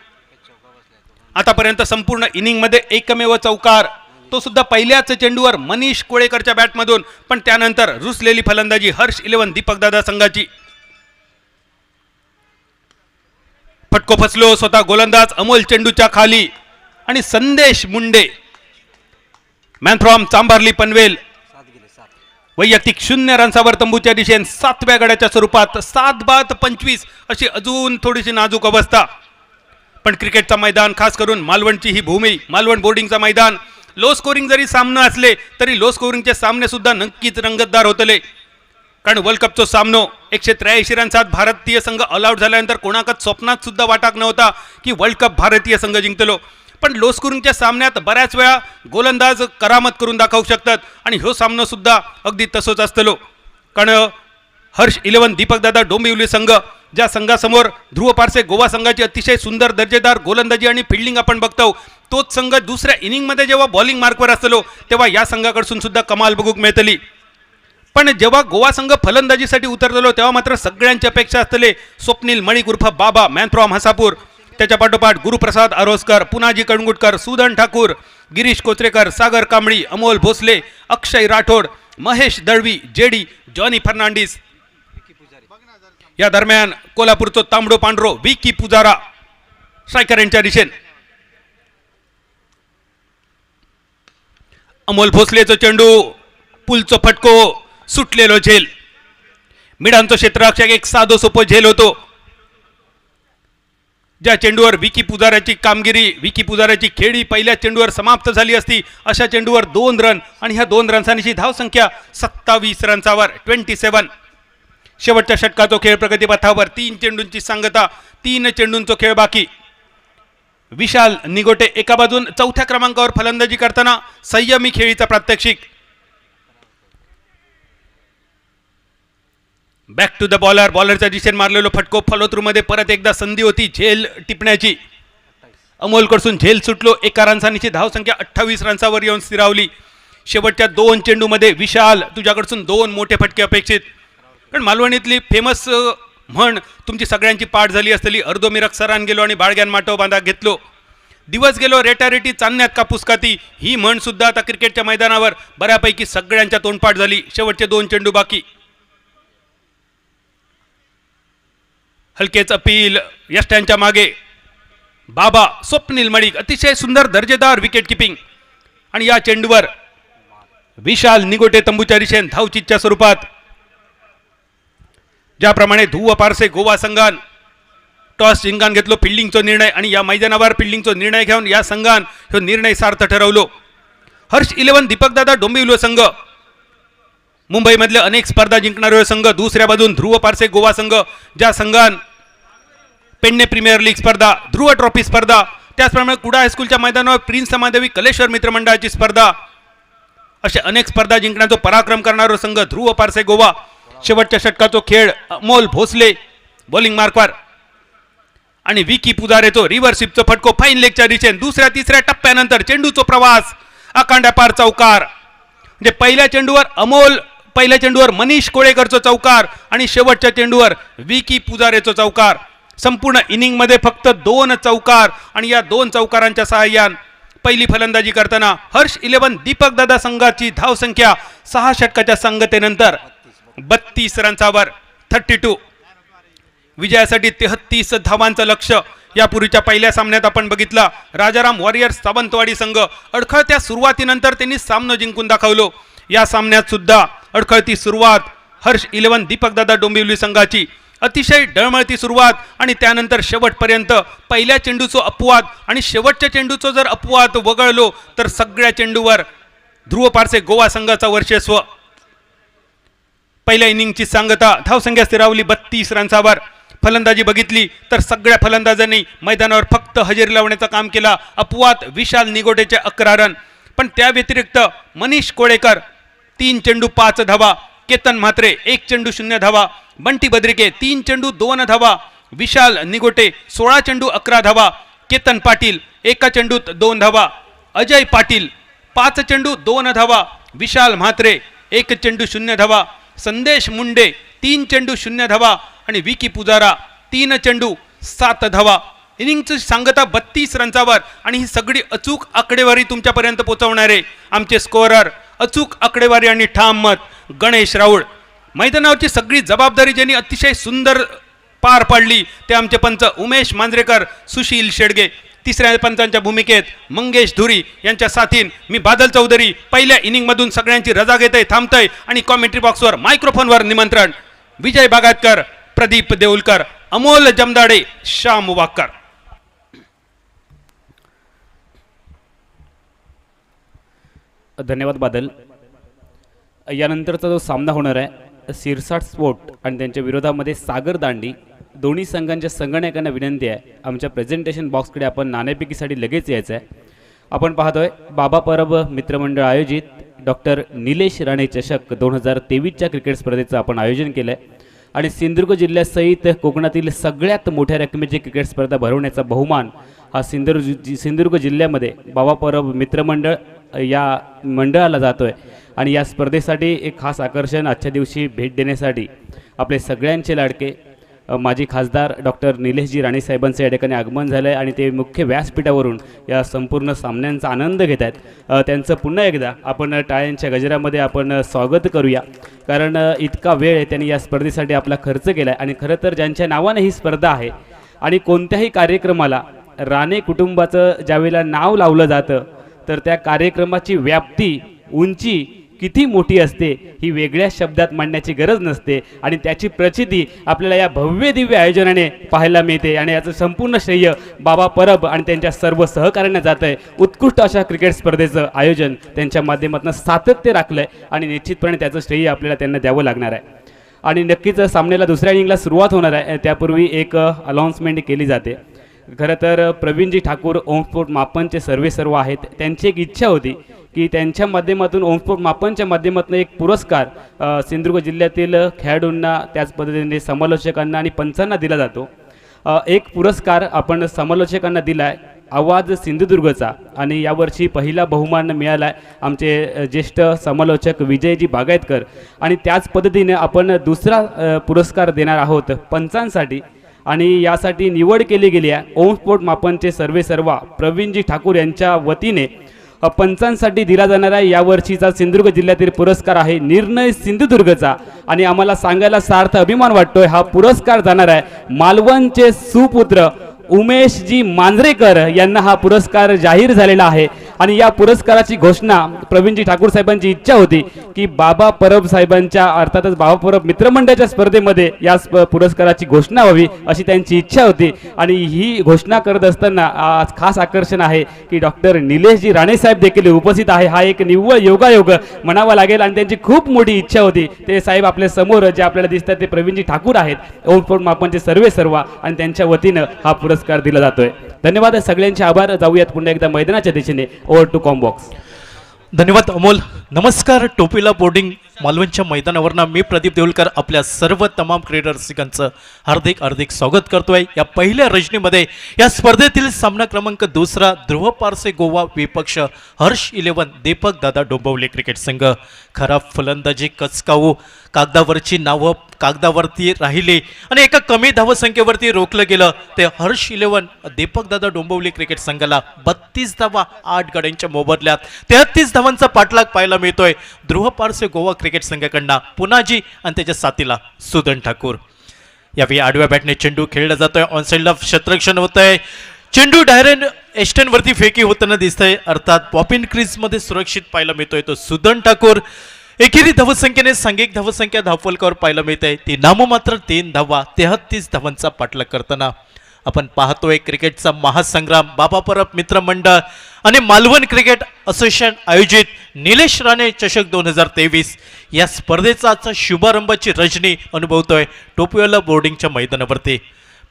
आतापर्यंत संपूर्ण इनिंग मध्ये एकमेव चौकार, तो सुद्धा पहिल्याच चेंडूवर मनीष कोळेकरच्या बॅटमधून. पण त्यानंतर रुसलेली फलंदाजी हर्ष 11 दीपकदादा संघाची. फटको फसलो. स्वतः गोलंदाज अमोल चेंडूच्या खाली आणि संदेश मुंडे मॅन फ्रॉम चांबारली पनवेल वैयक्तिक 0 रन्सावर तंबूच्या दिशेने 7व्या गड्याच्या स्वरूपात 7-25 अशी अजून थोडीशी नाजूक अवस्था. पण क्रिकेटचा मैदान, खास करून मालवणची ही भूमी, मालवण बोर्डिंगचा मैदान, लो स्कोरिंग जरी सामना असले तरी लो स्कोरिंगचे सामने सुद्धा नक्कीच रंगतदार होतले. कारण वर्ल्ड कपचा सामनो 183 रन्सात भारतीय संघ ऑल आउट झाल्यानंतर कोणाकच स्वप्नात सुद्धा वाटाक नव्हता की वर्ल्ड कप भारतीय संघ जिंकतलो. पण लो स्कोरिंगच्या सामन्यात बऱ्याच वेळा गोलंदाज करामत करून दाखवू शकतात आणि ह्यो सामना सुद्धा अगदी तसोच असतलो. कारण हर्ष 11 दीपकदादा डोंबिवली संघ, ज्या संघासमोर ध्रुव पारसे गोवा संघाची अतिशय सुंदर दर्जेदार गोलंदाजी आणि फिल्डिंग आपण बघतो, तोच संघ दुसऱ्या इनिंगमध्ये जेव्हा बॉलिंग मार्कवर असलो तेव्हा या संघाकडून सुद्धा कमाल बघूक मिळतली. पण जेव्हा गोवा संघ फलंदाजीसाठी उतरलेलो तेव्हा मात्र सगळ्यांची अपेक्षा असलेले स्वप्नील मळिक उर्फ बाबा मॅन फ्रॉम हसापूर, त्याच्या पाठोपाठ गुरुप्रसाद आरोसकर, पुनाजी कणगुटकर, सुदन ठाकूर, गिरीश कोचरेकर, सागर कांबळी, अमोल भोसले, अक्षय राठोड, महेश दळवी, जेडी, जॉनी फर्नांडिस. या दरम्यान कोल्हापूरचो तांबडो पांढरो विकी पुजारा स्ट्रायकर यांच्या दिशेन. अमोल भोसलेचो चेंडू, पुलचो फटको, सुटलेलो झेल. मिडांचो क्षेत्ररक्षक एक साधो सोपो झेल होतो. ज्या चेंडूवर विकी पुजाराची कामगिरी, विकी पुजाराची खेळी पहिल्या चेंडूवर समाप्त झाली असती, अशा चेंडूवर 2 रन आणि ह्या 2 रन्सांची धावसंख्या 27 रन्सावर 27. शेवटच्या षटकाचा खेळ प्रगतीपथावर. 3 चेंडूंची सांगता, 3 चेंडूंचा खेळ बाकी. विशाल निगोटे एका बाजून 4थ्या क्रमांकावर फलंदाजी करताना संयमी खेळीचा प्रात्यक्षिक. बॅक टू द बॉलर, बॉलरच्या दिशेने मारलेलो फटको. फॉलोथ्रूमध्ये परत एकदा संधी होती झेल टिपण्याची. अमोलकडून झेल सुटलो. एका रन्सांची धावसंख्या 28 रन्सावर येऊन स्थिरावली. शेवटच्या 2 चेंडूमध्ये विशाल, तुझ्याकडून 2 मोठे फटके अपेक्षित. पण मालवणीतली फेमस म्हण तुमची सगळ्यांची पाठ झाली असलेली, अर्धो मिरक सरान गेलो आणि बाळग्यान माटो बांधा घेतलो, दिवस गेलो रेटारेटी चांदण्यात कापूस काती. ही म्हण सुद्धा आता क्रिकेटच्या मैदानावर बऱ्यापैकी सगळ्यांच्या तोंडपाठ झाली. शेवटचे 2 चेंडू बाकी. हलकेच अपील यष्ट्यांच्या मागे बाबा स्वप्नील मळिक, अतिशय सुंदर दर्जेदार विकेट किपिंग. आणि या चेंडूवर विशाल निगोटे तंबूच्या दिशेने धावचीच्या स्वरूपात. ज्याप्रमाणे ध्रुव पारसे गोवा संघान टॉस जिंकान घेतलो फिल्डिंगचा निर्णय आणि या मैदानावर फिल्डिंगचा निर्णय घेऊन या संघान तो निर्णय सार्थ ठरवलो. हर्ष 11 दीपकदादा डोंबिवली संघ, मुंबईमधले अनेक स्पर्धा जिंकणारे संघ. दुसऱ्या बाजून ध्रुव पारसे गोवा संघ, ज्या संघान पेडणे प्रीमियर लीग स्पर्धा, ध्रुव ट्रॉफी स्पर्धा, त्याचप्रमाणे कुडा हायस्कूलच्या मैदानावर प्रिन्स समादेवी कलेश्वर मित्रमंडळाची स्पर्धा, असे अनेक स्पर्धा जिंकण्याचा पराक्रम करणारा संघ ध्रुव पारसे गोवा. शेवटच्या षटकाचा खेळ. अमोल भोसले बॉलिंग मार्कवर. आणि विकी पुजारेचो रिव्हर्सिपचो फटको फाईन लेगच्या दिशेन दुसऱ्या तिसऱ्या टप्प्यानंतर चेंडूचो प्रवास आखांड्यापार चौकार. म्हणजे पहिल्या चेंडूवर अमोल, पहिल्या चेंडूवर मनीष कोळेकरचो चौकार आणि शेवटच्या चेंडूवर विकी पुजारेचो चौकार. संपूर्ण इनिंगमध्ये फक्त 2 चौकार आणि या 2 चौकारांच्या सहाय्यान पहिली फलंदाजी करताना हर्ष 11 दीपक दादा संघाची धावसंख्या 6 षटकाच्या संगतेनंतर 32 रन्सावर 32. विजयासाठी 33 धावांचं लक्ष्य. यापूर्वीच्या पहिल्या सामन्यात आपण बघितला राजाराम वॉरियर्स सावंतवाडी संघ अडखळत्या सुरुवातीनंतर त्यांनी सामना जिंकून दाखवलो. या सामन्यात सुद्धा अडखळती सुरुवात हर्ष 11 दीपकदादा डोंबिवली संघाची, अतिशय डळमळती सुरुवात आणि त्यानंतर शेवटपर्यंत पहिल्या चेंडूचो अपवाद आणि शेवटच्या चेंडूचो जर अपवाद वगळलो तर सगळ्या चेंडूवर ध्रुव पारसे गोवा संघाचा वर्चस्व. पहिल्या इनिंगची सांगता धावसंख्या स्थिरावली 32 रन्सावर. फलंदाजी बघितली तर सगळ्या फलंदाजांनी मैदानावर फक्त हजेरी लावण्याचं काम केला. अपवाद विशाल निगोटेचे 11 रन, पण त्या व्यतिरिक्त मनीष कोळेकर 3 चेंडू 5 धावा, केतन म्हात्रे 1 चेंडू 0 धावा, बंटी बद्रिके 3 चेंडू 2 धावा, विशाल निगोटे 16 चेंडू 11 धावा, केतन पाटील 1 चेंडूत 2 धावा, अजय पाटील 5 चेंडू 2 धावा, विशाल म्हात्रे 1 चेंडू 0 धावा, संदेश मुंडे 3 चेंडू 0 धावा आणि विकी पुजारा 3 चेंडू 7 धावा. इनिंगची सांगता 32 रन्सावर आणि ही सगळी अचूक आकडेवारी तुमच्यापर्यंत पोहोचवणारे आमचे स्कोरर, अचूक आकडेवारी आणि ठाम मत गणेश राऊळ. मैदानावरची सगळी जबाबदारी ज्यांनी अतिशय सुंदर पार पाडली ते आमचे पंच उमेश मांजरेकर, सुशील शेडगे. तिसऱ्या पंचांच्या भूमिकेत मंगेश धुरी यांच्या साथीन मी बादल चौधरी पहिल्या इनिंगमधून सगळ्यांची रजा घेतोय, थांबतोय आणि कॉमेंट्री बॉक्सवर मायक्रोफोनवर निमंत्रण विजय बागायतकर, प्रदीप देऊलकर, अमोल जमदाडे, श्याम वाकर. धन्यवाद बादल. यानंतरचा जो सामना होणार आहे सिरसाट स्पोर्ट आणि त्यांच्या विरोधामध्ये सागर दांडी. दोन्ही संघांच्या संगणकांना विनंती आहे आमच्या प्रेझेंटेशन बॉक्सकडे आपण नाणेफेकीसाठी लगेच यायचं आहे. आपण पाहतोय बाबा परब मित्रमंडळ आयोजित डॉक्टर निलेश राणे चषक 2023च्या क्रिकेट स्पर्धेचं आपण आयोजन केलं आहे आणि सिंधुदुर्ग जिल्ह्यासहित कोकणातील सगळ्यात मोठ्या रकमेची क्रिकेट स्पर्धा भरवण्याचा बहुमान हा सिंधुदुर्ग जिल्ह्यामध्ये बाबा परब मित्रमंडळ या मंडळाला जातो आहे. आणि या स्पर्धेसाठी एक खास आकर्षण आजच्या दिवशी भेट देण्यासाठी आपले सगळ्यांचे लाडके माजी खासदार डॉक्टर निलेशजी राणे साहेबांचं या ठिकाणी आगमन झालं आहे आणि ते मुख्य व्यासपीठावरून या संपूर्ण सामन्यांचा आनंद घेत आहेत. त्यांचं पुन्हा एकदा आपण टाळ्यांच्या गजरामध्ये आपण स्वागत करूया, कारण इतका वेळ त्यांनी या स्पर्धेसाठी आपला खर्च केला आहे. आणि खरं तर ज्यांच्या नावाने ही स्पर्धा आहे आणि कोणत्याही कार्यक्रमाला राणे कुटुंबाचं ज्यावेळेला नाव लावलं जातं तर त्या कार्यक्रमाची व्याप्ती, उंची किती मोठी असते ही वेगळ्या शब्दात मांडण्याची गरज नसते आणि त्याची प्रचिती आपल्याला या भव्य दिव्य आयोजनाने पाहायला मिळते. आणि याचं संपूर्ण श्रेय बाबा परब आणि त्यांच्या सर्व सहकाऱ्यांना जातं आहे. उत्कृष्ट अशा क्रिकेट स्पर्धेचं आयोजन त्यांच्या माध्यमातून सातत्य राखलं आहे आणि निश्चितपणे त्याचं श्रेय आपल्याला त्यांना द्यावं लागणार आहे. आणि नक्कीच सामन्याला दुसऱ्या इनिंगला सुरुवात होणार आहे त्यापूर्वी एक अनाउन्समेंट केली जाते. खरं तर प्रवीणजी ठाकूर ओमस्पोर्ट मापनचे सर्व आहेत. त्यांची एक इच्छा होती की त्यांच्या माध्यमातून ओमस्पोर्ट मापनच्या माध्यमातून एक पुरस्कार सिंधुदुर्ग जिल्ह्यातील खेळाडूंना, त्याच पद्धतीने समालोचकांना आणि पंचांना दिला जातो. एक पुरस्कार आपण समालोचकांना दिला आहे आवाज सिंधुदुर्गचा आणि यावर्षी पहिला बहुमान मिळाला आहे आमचे ज्येष्ठ समालोचक विजयजी बागायतकर. आणि त्याच पद्धतीने आपण दुसरा पुरस्कार देणार आहोत पंचांसाठी आणि यासाठी निवड केली गेली आहे ओमस्पोर्ट मापनचे सर्व प्रवीणजी ठाकूर यांच्या वतीने पंचांसाठी दिला जाणारा यावर्षीचा सिंधुदुर्ग जिल्ह्यातील पुरस्कार आहे निर्णय सिंधुदुर्गचा. आणि आम्हाला सांगायला सार्थ अभिमान वाटतोय हा पुरस्कार जाणार आहे मालवणचे सुपुत्र उमेशजी मांजरेकर यांना हा पुरस्कार जाहीर झालेला आहे. आणि या पुरस्काराची घोषणा प्रवीणजी ठाकूर साहेबांची इच्छा होती की बाबा परब साहेबांच्या अर्थातच बाबा परब मित्रमंडळाच्या स्पर्धेमध्ये या पुरस्काराची घोषणा व्हावी अशी त्यांची इच्छा होती. आणि ही घोषणा करत असताना आज खास आकर्षण आहे की डॉक्टर निलेशजी राणे साहेब देखील उपस्थित आहे. हा एक निव्वळ योगायोग म्हणावा लागेल आणि त्यांची खूप मोठी इच्छा होती. ते साहेब आपल्या समोर जे आपल्याला दिसतात ते प्रवीणजी ठाकूर आहेत ओमस्पोर्ट मापनचे सर्व आणि त्यांच्या वतीनं हा पुरस्कार दिला जातोय. धन्यवाद, सगळ्यांचे आभार. जाऊयात पुन्हा एकदा मैदानाच्या दिशेने. Over to combox. धन्यवाद अमोल. नमस्कार टोपीला बोर्डिंग मालवणच्या मैदानावरनं मी प्रदीप देऊलकर आपल्या सर्व तमाम क्रीडा रसिकांचं हार्दिक हार्दिक स्वागत करतोय. या पहिल्या रजनीमध्ये या स्पर्धेतील सामना क्रमांक दुसरा ध्रुव पारसे गोवा विपक्ष हर्ष 11 दीपक दादा डोंबिवली क्रिकेट संघ. खराब फलंदाजी कचकावू कागदावरची नावं कागदावरती राहिली आणि एका कमी धावसंख्येवरती रोखलं गेलं. ते हर्ष 11 दीपक दादा डोंबिवली क्रिकेट संघाला 32 धावा 8 गड्यांच्या मोबदल्यात 33 धावांचा पाठलाग पाहायला मिळतोय ध्रुव पारसे गोवा क्रिकेट संघाकडनं पुनाजी आणि त्याच्या साथीला सुदन ठाकूर. यावेळी आडव्या बॅटने चेंडू खेळला जातोय. ऑनसाइडला क्षेत्ररक्षण होत आहे. चेंडू डायरेक्ट एस्टनवरती फेकी होताना दिसतंय. अर्थात पॉपिन क्रीजमध्ये सुरक्षित पाहायला मिळतोय तो सुदन ठाकूर. एकेरी धावसंख्येने सांघिक धावसंख्या धावफलकावर पाहायला मिळते ती नाममात्र 3 धावा 33 धावांचा पाठलाग करताना आपण पाहतोय क्रिकेटचा महासंग्राम बाबा परब मित्रमंडळ आणि मालवण क्रिकेट असोसिएशन आयोजित निलेश राणे चषक 2023 या स्पर्धेचा आजचा शुभारंभाची रजनी अनुभवतोय टोपीवाला बोर्डिंगच्या मैदानावरती.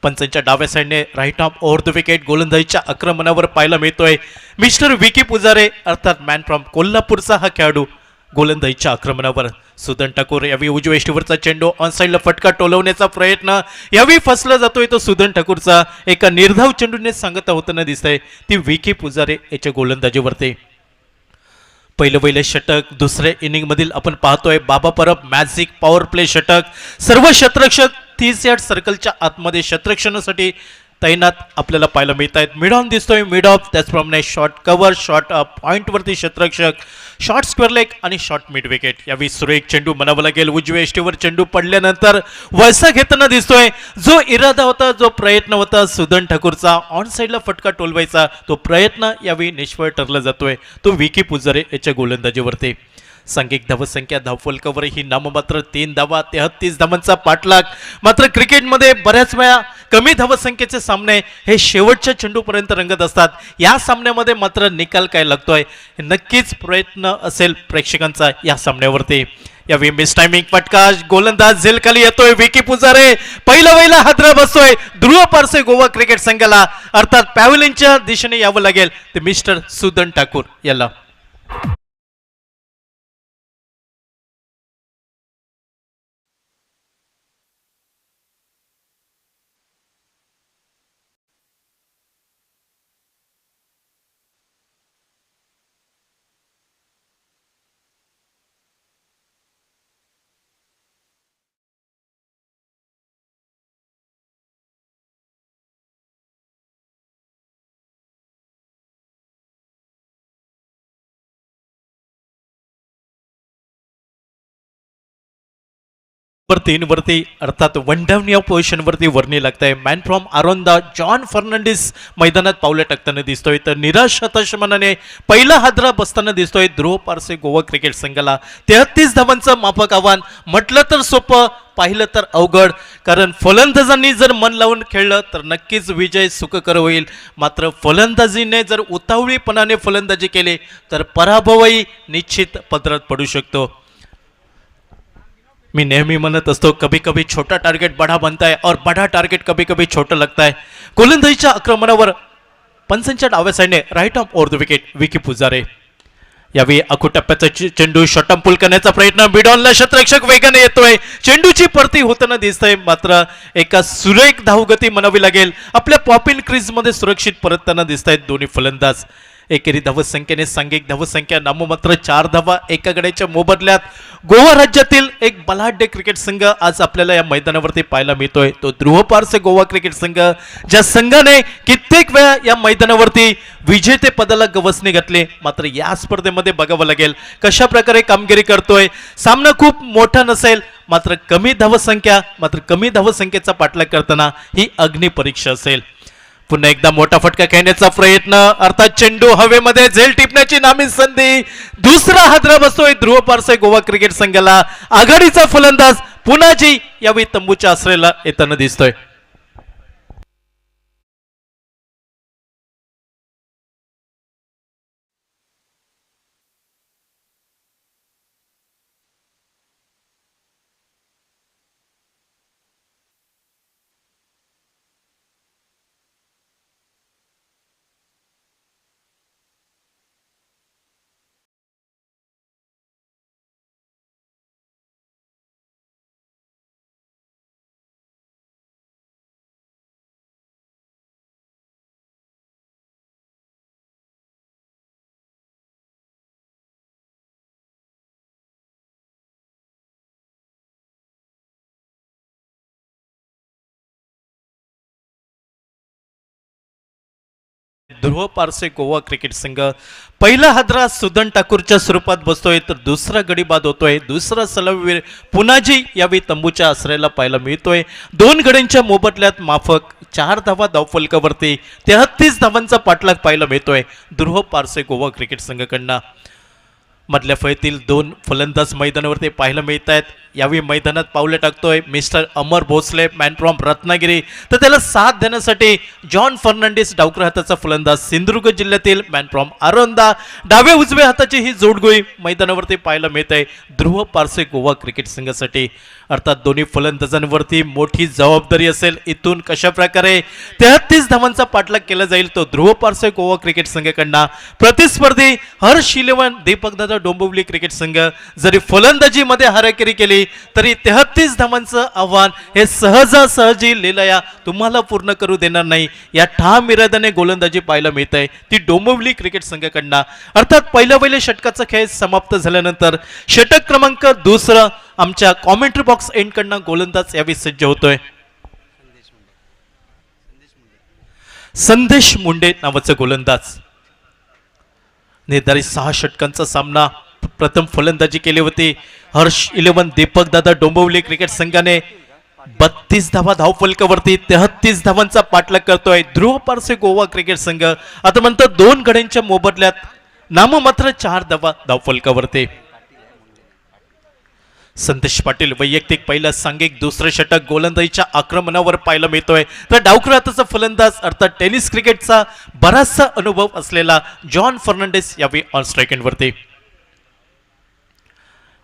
पंचांच्या डाव्या साईडने right arm over the wicket गोलंदाजीच्या आक्रमणावर पाहायला मिळतोय मिस्टर विकी पुजारे अर्थात मॅन फ्रॉम कोल्हापूरचा हा खेळाडू गोलंदाजीच्या आक्रमणावर. सुदन ठाकूर यावेळी उजव्या एष्टीवरचा चेंडू ऑनसाइडला फटका टोलवण्याचा प्रयत्न यावेळी फसला जातोय तो सुदन ठाकूरचा एका निर्धाव चेंडूने सांगता होताना दिसतंय ती विकी पुजारे याच्या गोलंदाजीवरती. पहिलं षटक दुसऱ्या इनिंग मधील आपण पाहतोय बाबा परब मॅजिक पॉवर प्ले षटक. सर्व क्षेत्ररक्षक 30 यार्ड सर्कलच्या आतमध्ये क्षेत्ररक्षणासाठी तैनात आपल्याला पाहायला मिळत आहेत. मिड ऑन दिसतोय मिड ऑफ त्याचप्रमाणे शॉर्ट कव्हर शॉर्ट पॉईंटवरती क्षेत्ररक्षक शॉर्ट स्क्वेअर लेग आणि शॉर्ट मिड विकेट. यावेळी सुरेख चेंडू म्हणावं लागेल. उजव्या एष्टीवर चेंडू पडल्यानंतर वळसा घेताना दिसतोय जो इरादा होता जो प्रयत्न होता सुदन ठाकूरचा ऑन साईडला फटका टोलवायचा तो प्रयत्न यावेळी निष्फळ ठरला जातोय तो विकी पुजारे याच्या गोलंदाजीवरती. सांघिक धावसंख्या धावफलकावर ही नाममात्र 3 धावा 33 धावांचा पाठलाग. मात्र क्रिकेटमध्ये बऱ्याच वेळा कमी धावसंख्येचे सामने हे शेवटच्या चेंडूपर्यंत रंगत असतात. या सामन्यामध्ये मात्र निकाल काय लागतोय नक्कीच प्रयत्न असेल प्रेक्षकांचा या सामन्यावरती. यावेळी मिस टायमिंग फटका गोलंदाज झेल खाली येतोय विकी पुजारे पहिला हादरा बसतोय ध्रुव पारसे गोवा क्रिकेट संघाला अर्थात पॅव्हलियनच्या दिशेने यावं लागेल ते मिस्टर सुदन ठाकूर याला. नंबर 3 वरती अर्थात वन डाऊन या पोझिशन वरती वर्णी लागतंय मॅन फ्रॉम आरोंदा जॉन फर्नांडिस मैदानात पावलं टाकताना दिसतोय. तर निराश हताश मनाने पहिला हादरा बसताना दिसतोय ध्रुव पारसे गोवा क्रिकेट संघाला. 33 धावांचं माफक आव्हान म्हटलं तर सोपं पाहिलं तर अवघड कारण फलंदाजांनी जर मन लावून खेळलं तर नक्कीच विजय सुखकर होईल. मात्र फलंदाजीने जर उतावळीपणाने फलंदाजी केली तर पराभवही निश्चित पदरात पडू शकतो. मी नेहमी म्हणत असतो कभी कभी छोटा टार्गेट बड़ा बनता है और बड़ा टार्गेट कभी कभी छोटा लगता है. गोलंदाजीच्या आक्रमणावर पंचांच्या डाव्या साईडने right arm over the wicket Vicky Pujare. यावेळी आखू टप्प्याचा चेंडू शॉर्टम पुल करण्याचा प्रयत्न मिडॉनला क्षेत्ररक्षक वेगाने येतोय. चेंडूची परती होताना दिसतंय मात्र एका सुरेख धावगती म्हणावी लागेल आपल्या पॉपिन क्रीजमध्ये सुरक्षित परतताना दिसत आहेत दोन्ही फलंदाज. एकेरी धावसंख्येने सांघिक धावसंख्या नाममात्र 4 धावा एका गड्याच्या मोबदल्यात गोवा राज्यातील एक बलाढ्य क्रिकेट संघ आज आपल्याला या मैदानावरती पाहायला मिळतोय तो ध्रुव पारसे गोवा क्रिकेट संघ ज्या संघाने कित्येक वेळा या मैदानावरती विजेते पदाला गवसणी घातले. मात्र या स्पर्धेमध्ये बघावं लागेल कशा प्रकारे कामगिरी करतोय. सामना खूप मोठा नसेल मात्र कमी धावसंख्येचा पाठलाग करताना ही अग्निपरीक्षा असेल. पुन्हा एकदा मोठा फटका खेळण्याचा प्रयत्न अर्थात चेंडू हवेमध्ये झेल टिपण्याची नामी संधी. दुसरा हादरा बसतोय ध्रुव पारसे गोवा क्रिकेट संघाला. आघाडीचा फलंदाज पुनाजी यावेळी तंबूच्या आश्रयाला येताना दिसतोय. ध्रुव पारसे गोवा क्रिकेट संघ. पहिला हादरा सुदन ठाकूरच्या स्वरूपात बसतोय तर दुसरा गडी बाद होतोय. दुसरा सलामीवीर पुनाजी यावेळी तंबूच्या आश्रयाला पाहायला मिळतोय. 2 गड्यांच्या मोबदल्यात माफक 4 धावा धावफलकावरती 33 धावांचा पाठलाग पाहायला मिळतोय ध्रुव पारसे गोवा क्रिकेट संघाकडनं. मधल्या फळीतील 2 फलंदाज मैदानावरती पाहायला मिळत आहेत. यावेळी मैदानात पावले टाकतोय mister Amar Bhosale man from Ratnagiri. तर त्याला साथ देण्यासाठी जॉन फर्नांडिस डावक्रा हाताचा फलंदाज सिंधुदुर्ग जिल्ह्यातील मॅन फ्रॉम आरोंदा. डाव्या उजव्या हाताची ही जोडगोळी मैदानावरती पाहायला मिळत आहे ध्रुव पारसे गोवा क्रिकेट संघासाठी. अर्थात दोन्ही फलंदाजांवरती मोठी जबाबदारी असेल. इथून कशा प्रकारे 33 धावांचा पाठलाग केला जाईल तो ध्रुव पारसे गोवा क्रिकेट संघाकडनं. प्रतिस्पर्धी हर्ष इलेव्हन दीपकदादा डोंबिवली क्रिकेट संघ जरी फलंदाजीमध्ये हाराकिरी केली तरी 33 धावांचं आव्हान हे सहजासहजी लीलया तुम्हाला पूर्ण करू देणार नाही या ठाम इराद्याने गोलंदाजी पाहायला मिळत आहे ती डोंबिवली क्रिकेट संघाकडनं. अर्थात पहिल्या षटकाचा खेळ समाप्त झाल्यानंतर षटक क्रमांक 2 आमच्या कॉमेंट्री बॉक्स एंडकडनं गोलंदाज यावेळी सज्ज होतोय. संदेश मुंडे नावाचा गोलंदाज. निर्धारित 6 षटकांचा सामना प्रथम फलंदाजी केली होती हर्ष इलेव्हन दीपकदादा डोंबिवली क्रिकेट संघाने. 32 धावा धावफलकावरती 33 धावांचा पाठलाग करतोय ध्रुव पारसे गोवा क्रिकेट संघ. आता म्हणतो 2 गड्यांच्या मोबदल्यात नाममात्र 4 धावा धावफलकावरती. संदेश पाटील वैयक्तिक पहिला सांघिक दुसरे षटक गोलंदाजीच्या आक्रमणावर पाहायला मिळतोय. तर डावखुरा हाताचा फलंदाज अर्थात टेनिस क्रिकेटचा बराचसा अनुभव असलेला जॉन फर्नांडिस यावेळी ऑन स्ट्राईक एंडवरती.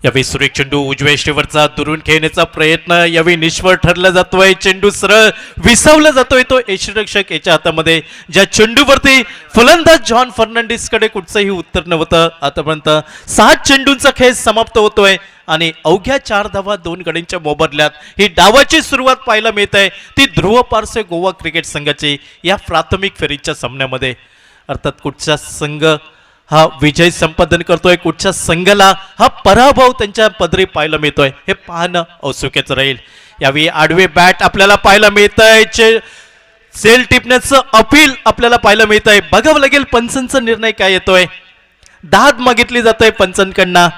यावेळी सुरेख चेंडू उजव्या ष्टीवरचा दुरून खेळण्याचा प्रयत्न यावेळी निष्फळ ठरला जातोय. चेंडू सरळ विसावला जातोय तो यष्टीरक्षक याच्या हातामध्ये. ज्या चेंडूवरती फलंदाज जॉन फर्नांडिसकडे कुठचंही उत्तर नव्हतं. आतापर्यंत 7 चेंडूंचा खेळ समाप्त होतोय आणि अवघ्या 4 धावा 2 गड्यांच्या मोबदल्यात ही डावाची सुरुवात पाहायला मिळत आहे ती ध्रुव पारसे गोवा क्रिकेट संघाची या प्राथमिक फेरीच्या सामन्यामध्ये. अर्थात कुठचा संघ हा विजय संपादन करतोय कुठच्या संघाला हा पराभव त्यांच्या पदरी पाहायला मिळतोय हे पाहणं औत्सुक्याचं राहील. यावेळी आडवे बॅट आपल्याला पाहायला मिळतंय. सेल टिपण्याचं अपील आपल्याला पाहायला मिळतंय. बघावं लागेल पंचांचा निर्णय काय येतोय. दाद मागितली जातोय पंचांकडनं.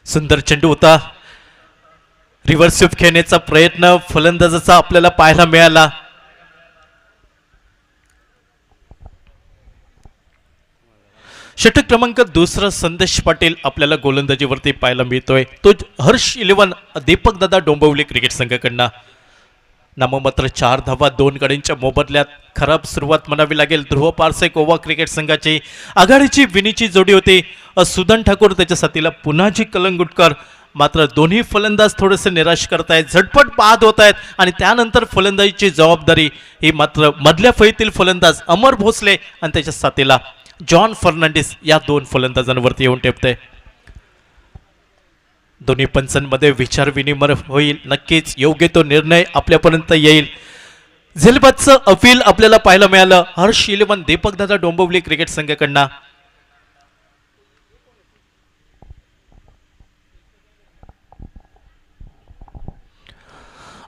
सुंदर चेंडू होता. रिव्हर्स स्वीप खेळण्याचा प्रयत्न फलंदाजाचा आपल्याला पाहायला मिळाला. षटक क्रमांक 2 संदेश पाटील आपल्याला गोलंदाजीवरती पाहायला मिळतोय तो हर्ष इलेव्हन दीपकदादा डोंबिवली क्रिकेट संघाकडनं. नाममात्र 4 धावा 2 गड्यांच्या मोबदल्यात खराब सुरुवात म्हणावी लागेल ध्रुव पारसे गोवा क्रिकेट संघाची. आघाडीची विनीची जोडी होती सुदन ठाकूर त्याच्या साथीला पुनाजी कलंगुटकर. मात्र दोन्ही फलंदाज थोडेसे निराश करतायत. झटपट बाद होत आहेत आणि त्यानंतर फलंदाजीची जबाबदारी ही मात्र मधल्या फळीतील फलंदाज अमर भोसले आणि त्याच्या साथीला जॉन फर्नांडिस या 2 फलंदाजांवरती येऊन टेपते. दोन्ही पंचांमध्ये विचार विनिमय होईल. नक्कीच योग्य तो निर्णय आपल्यापर्यंत येईल. झेलबादचं अपील आपल्याला पाहायला मिळालं हर्ष इलेव्हन दीपकदादा डोंबिवली क्रिकेट संघाकडनं.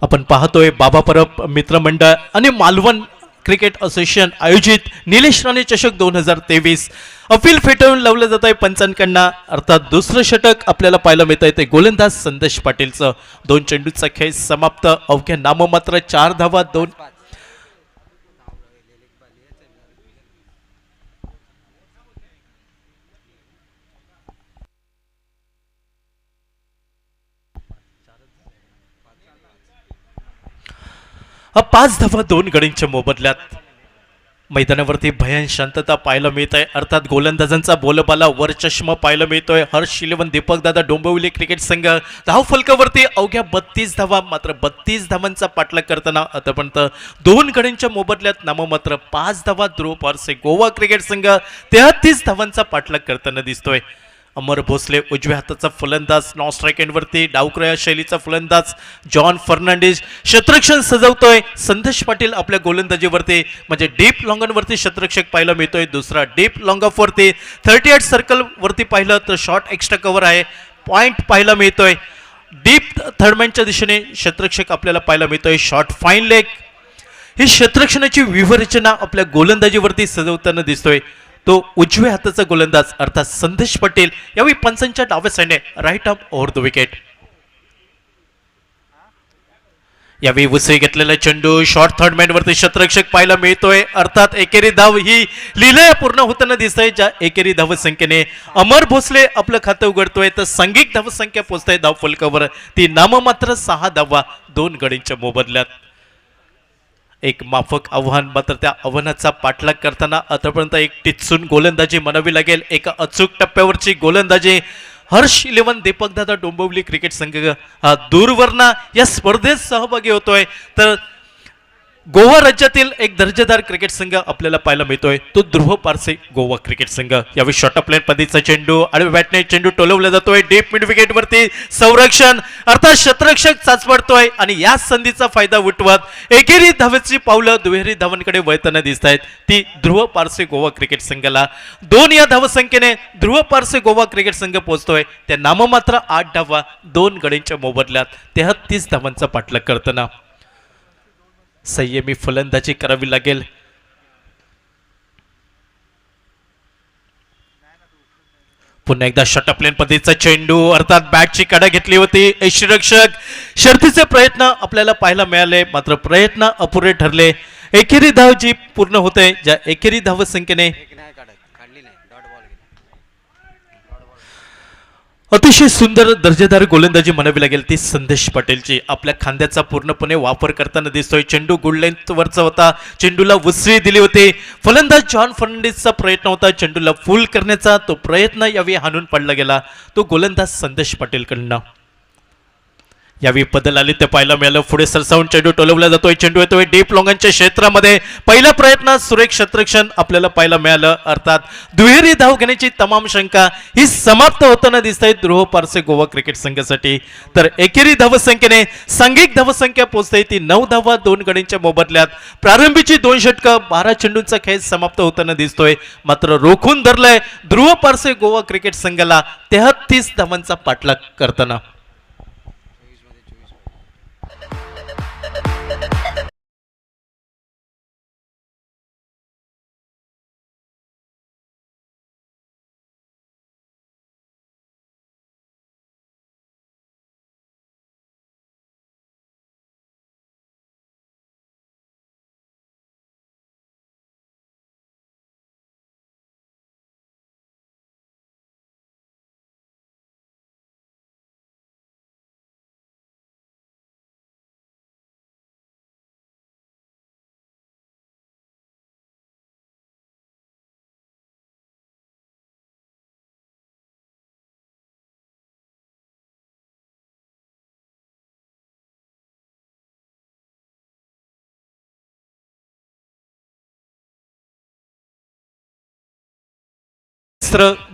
आपण पाहतोय बाबा परब मित्रमंडळ आणि मालवण क्रिकेट असोसिएशन आयोजित निलेश राणे चषक 2023 अपील फेटाळून लावलं जात आहे पंचांकडनं. अर्थात दुसरं षटक आपल्याला पाहायला मिळत आहे ते गोलंदाज संदेश पाटीलचं. 2 चेंडूचा खेळ समाप्त. अवघ्या नाममात्र 4 धावा 2 5 धावा 2 गड्यांच्या मोबदल्यात मैदानावरती भयान शांतता पाहायला मिळत आहे. अर्थात गोलंदाजांचा बोलबाला वर चष्मा पाहायला मिळतोय. हर्ष इलेव्हन दीपकदादा डोंबिवली क्रिकेट संघ धावफलकावरती अवघ्या 32 धावा मात्र 32 धावांचा पाठलाग करताना आतापर्यंत 2 गड्यांच्या मोबदल्यात नाममात्र 5 धावा ध्रुव पारसे गोवा क्रिकेट संघ 33 धावांचा पाठलाग करताना दिसतोय. अमर भोसले उजव्या हाताचा फलंदाज नॉन स्ट्राईक एंडवरती डावक्रा शैलीचा फलंदाज जॉन फर्नांडिस क्षेत्ररक्षण सजवतोय. संदेश पाटील आपल्या गोलंदाजीवरती म्हणजे डीप लॉंगनवरती क्षेत्ररक्षक पाहायला मिळतोय. दुसरा डीप लॉंग ऑफ वरती 38 सर्कल वरती पाहिलं तर शॉर्ट एक्स्ट्रा कव्हर आहे. पॉइंट पाहायला मिळतोय. डीप थर्डमॅनच्या दिशेने क्षेत्ररक्षक आपल्याला पाहायला मिळतोय. शॉर्ट फाईन लेग ही क्षेत्ररक्षणाची व्यूहरचना आपल्या गोलंदाजीवरती सजवताना दिसतोय तो उजव्या हाताचा गोलंदाज अर्थात संदेश पटेल यावेळी पंचांच्या डाव्या साईडने right arm over the wicket. यावेळी उसळी घेतलेला चेंडू शॉर्ट थर्ड मॅन वरती क्षेत्ररक्षक पाहायला मिळतोय अर्थात एकेरी धाव ही लीला पूर्ण होताना दिसतंय. ज्या एकेरी धाव संख्येने अमर भोसले आपलं खातं उघडतोय तर सांघिक धाव संख्या पोहोचतंय धाव फलकावर ती नाममात्र 6 धावा 2 गडींच्या मोबदल्यात. एक माफक आव्हान मात्र त्या आव्हानाचा पाठलाग करताना आतापर्यंत एक टिचून गोलंदाजी म्हणावी लागेल. एका अचूक टप्प्यावरची गोलंदाजी हर्ष 11 दीपकदादा डोंबिवली क्रिकेट संघ हा दूरवरना या स्पर्धेत सहभागी होतोय तर गोवा राज्यातील एक दर्जेदार क्रिकेट संघ आपल्याला पाहायला मिळतोय तो ध्रुव पारसे गोवा क्रिकेट संघ. यावेळी शॉर्ट प्लेन पद्धतीचा चेंडू आणि बॅटने चेंडू टोलवला जातोय डीप मिड विकेट वरती संरक्षण अर्थात क्षेत्ररक्षक चाचपडतोय आणि या संधीचा फायदा उठवत एकेरी धावेची पावलं दुहेरी धावांकडे वळताना दिसत आहेत. ती ध्रुव पारसे गोवा क्रिकेट संघाला 2 या धावसंख्येने ध्रुव पारसे गोवा क्रिकेट संघ पोहोचतोय त्या नाममात्र 8 धावा 2 गडींच्या मोबदल्यात 33 धावांचा पाठलाग करताना. संयमी फलंदाजी करावी लागेल. पुन्हा एकदा शॉर्ट प्लेन पद्धतीचा चेंडू अर्थात बॅटची कडा घेतली होती यष्टीरक्षक शर्तीचे प्रयत्न आपल्याला पाहायला मिळाले मात्र प्रयत्न अपुरे ठरले. एकेरी धाव जी पूर्ण होते ज्या एकेरी धाव संख्येने अतिशय सुंदर दर्जेदार गोलंदाजी म्हणावी लागेल ती संदेश पटेलची. आपल्या खांद्याचा पूर्णपणे वापर करताना दिसतोय. चेंडू गुड लेंथ वरचा होता चेंडूला उसळी दिली होती. फलंदाज जॉन फर्नांडिसचा प्रयत्न होता चेंडूला फुल करण्याचा तो प्रयत्न यावेळी हाणून पडला गेला तो गोलंदाज संदेश पटेलकडनं. यावेळी बदल आले ते पाहायला मिळालं. पुढे सरसावून चेंडू टोलवला जातोय चेंडू येतोय डीप लॉंगांच्या क्षेत्रामध्ये पहिला प्रयत्न सुरेख क्षेत्ररक्षण आपल्याला पाहायला मिळालं अर्थात दुहेरी धाव घेण्याची तमाम शंका ही समाप्त होताना दिसत आहे ध्रुव पारसे गोवा क्रिकेट संघासाठी. तर एकेरी धावसंख्येने सांघिक धावसंख्या पोहोचते ती 9 धावा 2 गडींच्या मोबदल्यात. प्रारंभीची 2 षटकं 12 चेंडूंचा खेळ समाप्त होताना दिसतोय मात्र रोखून धरलंय ध्रुव पारसे गोवा क्रिकेट संघाला 33 धावांचा पाठलाग करताना.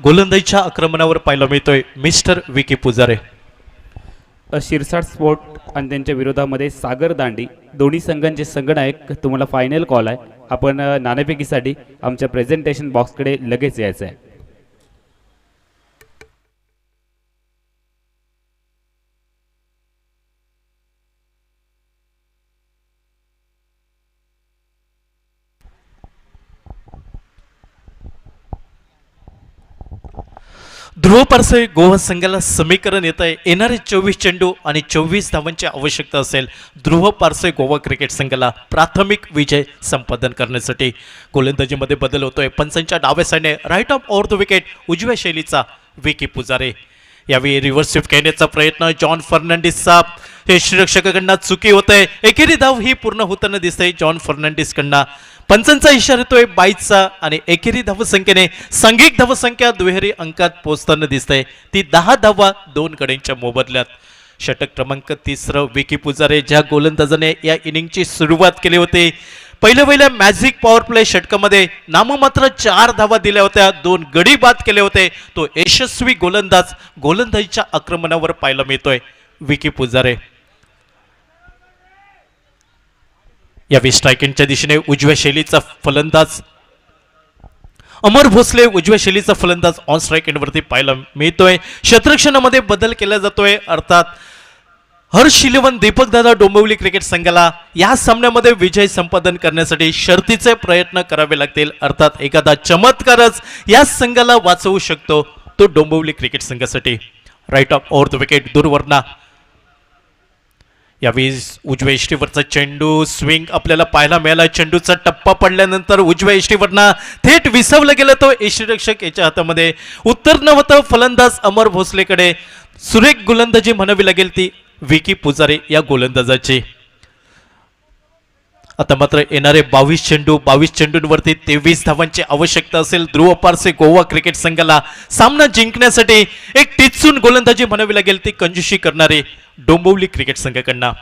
गोलंदाजीच्या आक्रमणावर पाहायला मिळतोय मिस्टर विकी पुजारे. शिरसाट स्पोर्ट आणि त्यांच्या विरोधामध्ये सागर दांडी दोन्ही संघांचे संघनायक तुम्हाला फायनल कॉल आहे. आपण नाणेफेकीसाठी आमच्या प्रेझेंटेशन बॉक्सकडे लगेच यायचं आहे. ध्रुव पारसे गोवा संघाला समीकरण येत आहे. येणारे 24 चेंडू आणि 24 धावांची आवश्यकता असेल ध्रुव पारसे गोवा क्रिकेट संघाला प्राथमिक विजय संपादन करण्यासाठी. गोलंदाजीमध्ये बदल होतोय. पंचांच्या डाव्या साईडने right off over the wicket उजव्या शैलीचा विकी पुजारे. यावेळी रिव्हर्स स्विफ्ट खेळण्याचा प्रयत्न जॉन फर्नांडिसचा हे यष्टीरक्षकाकडनं चुकी होतंय. एकेरी धाव ही पूर्ण होताना दिसतंय जॉन फर्नांडिसकडनं. पंचांचा इशारा येतोय 22चा आणि एकेरी धावसंख्येने सांघिक धावसंख्या दुहेरी अंकात पोहोचताना दिसतंय ती 10 धावा 2 गडींच्या मोबदल्यात. षटक क्रमांक 3 विकी पुजारे ज्या गोलंदाजाने या इनिंगची सुरुवात केली होती. पहिल्या मॅजिक पॉवर प्ले षटकामध्ये नाममात्र 4 धावा दिल्या होत्या 2 गडी बाद केले होते तो यशस्वी गोलंदाज गोलंदाजीच्या आक्रमणावर पाहायला मिळतोय विकी पुजारे. यावेळी स्ट्रायकिंगच्या दिशेने उजव्या शैलीचा फलंदाज अमर भोसले उजव्या शैलीचा फलंदाज ऑन स्ट्राईक एंडवरती पाहायला मिळतोय. क्षेत्ररक्षणामध्ये बदल केला जातोय अर्थात हर्ष इलेव्हन दीपक दादा डोंबिवली क्रिकेट संघाला या सामन्यामध्ये विजय संपादन करण्यासाठी शर्तीचे प्रयत्न करावे लागतील. अर्थात एखादा चमत्कारच या संघाला वाचवू शकतो, तो डोंबिवली क्रिकेट संघासाठी. Right off over the wicket दूरवरना यावेळी उजव्या इष्टीवरचा चेंडू स्विंग आपल्याला पाहायला मिळाला. चेंडूचा टप्पा पडल्यानंतर उजव्या इष्टीवरना थेट विसवला गेला तो यष्टीरक्षक याच्या हातामध्ये. उत्तर न होतं फलंदाज अमर भोसलेकडे. सुरेख गोलंदाजी म्हणावी लागेल ती विकी पुजारे या गोलंदाजाची. आता मात्र येणारे 22 चेंडूंवरती 23 धावांची आवश्यकता असेल ध्रुव पारसे गोवा क्रिकेट संघाला सामना जिंकण्यासाठी. एक टिचून गोलंदाजी म्हणावी लागेल ती कंजूशी करणारे डोंबिवली क्रिकेट संघाकडनं.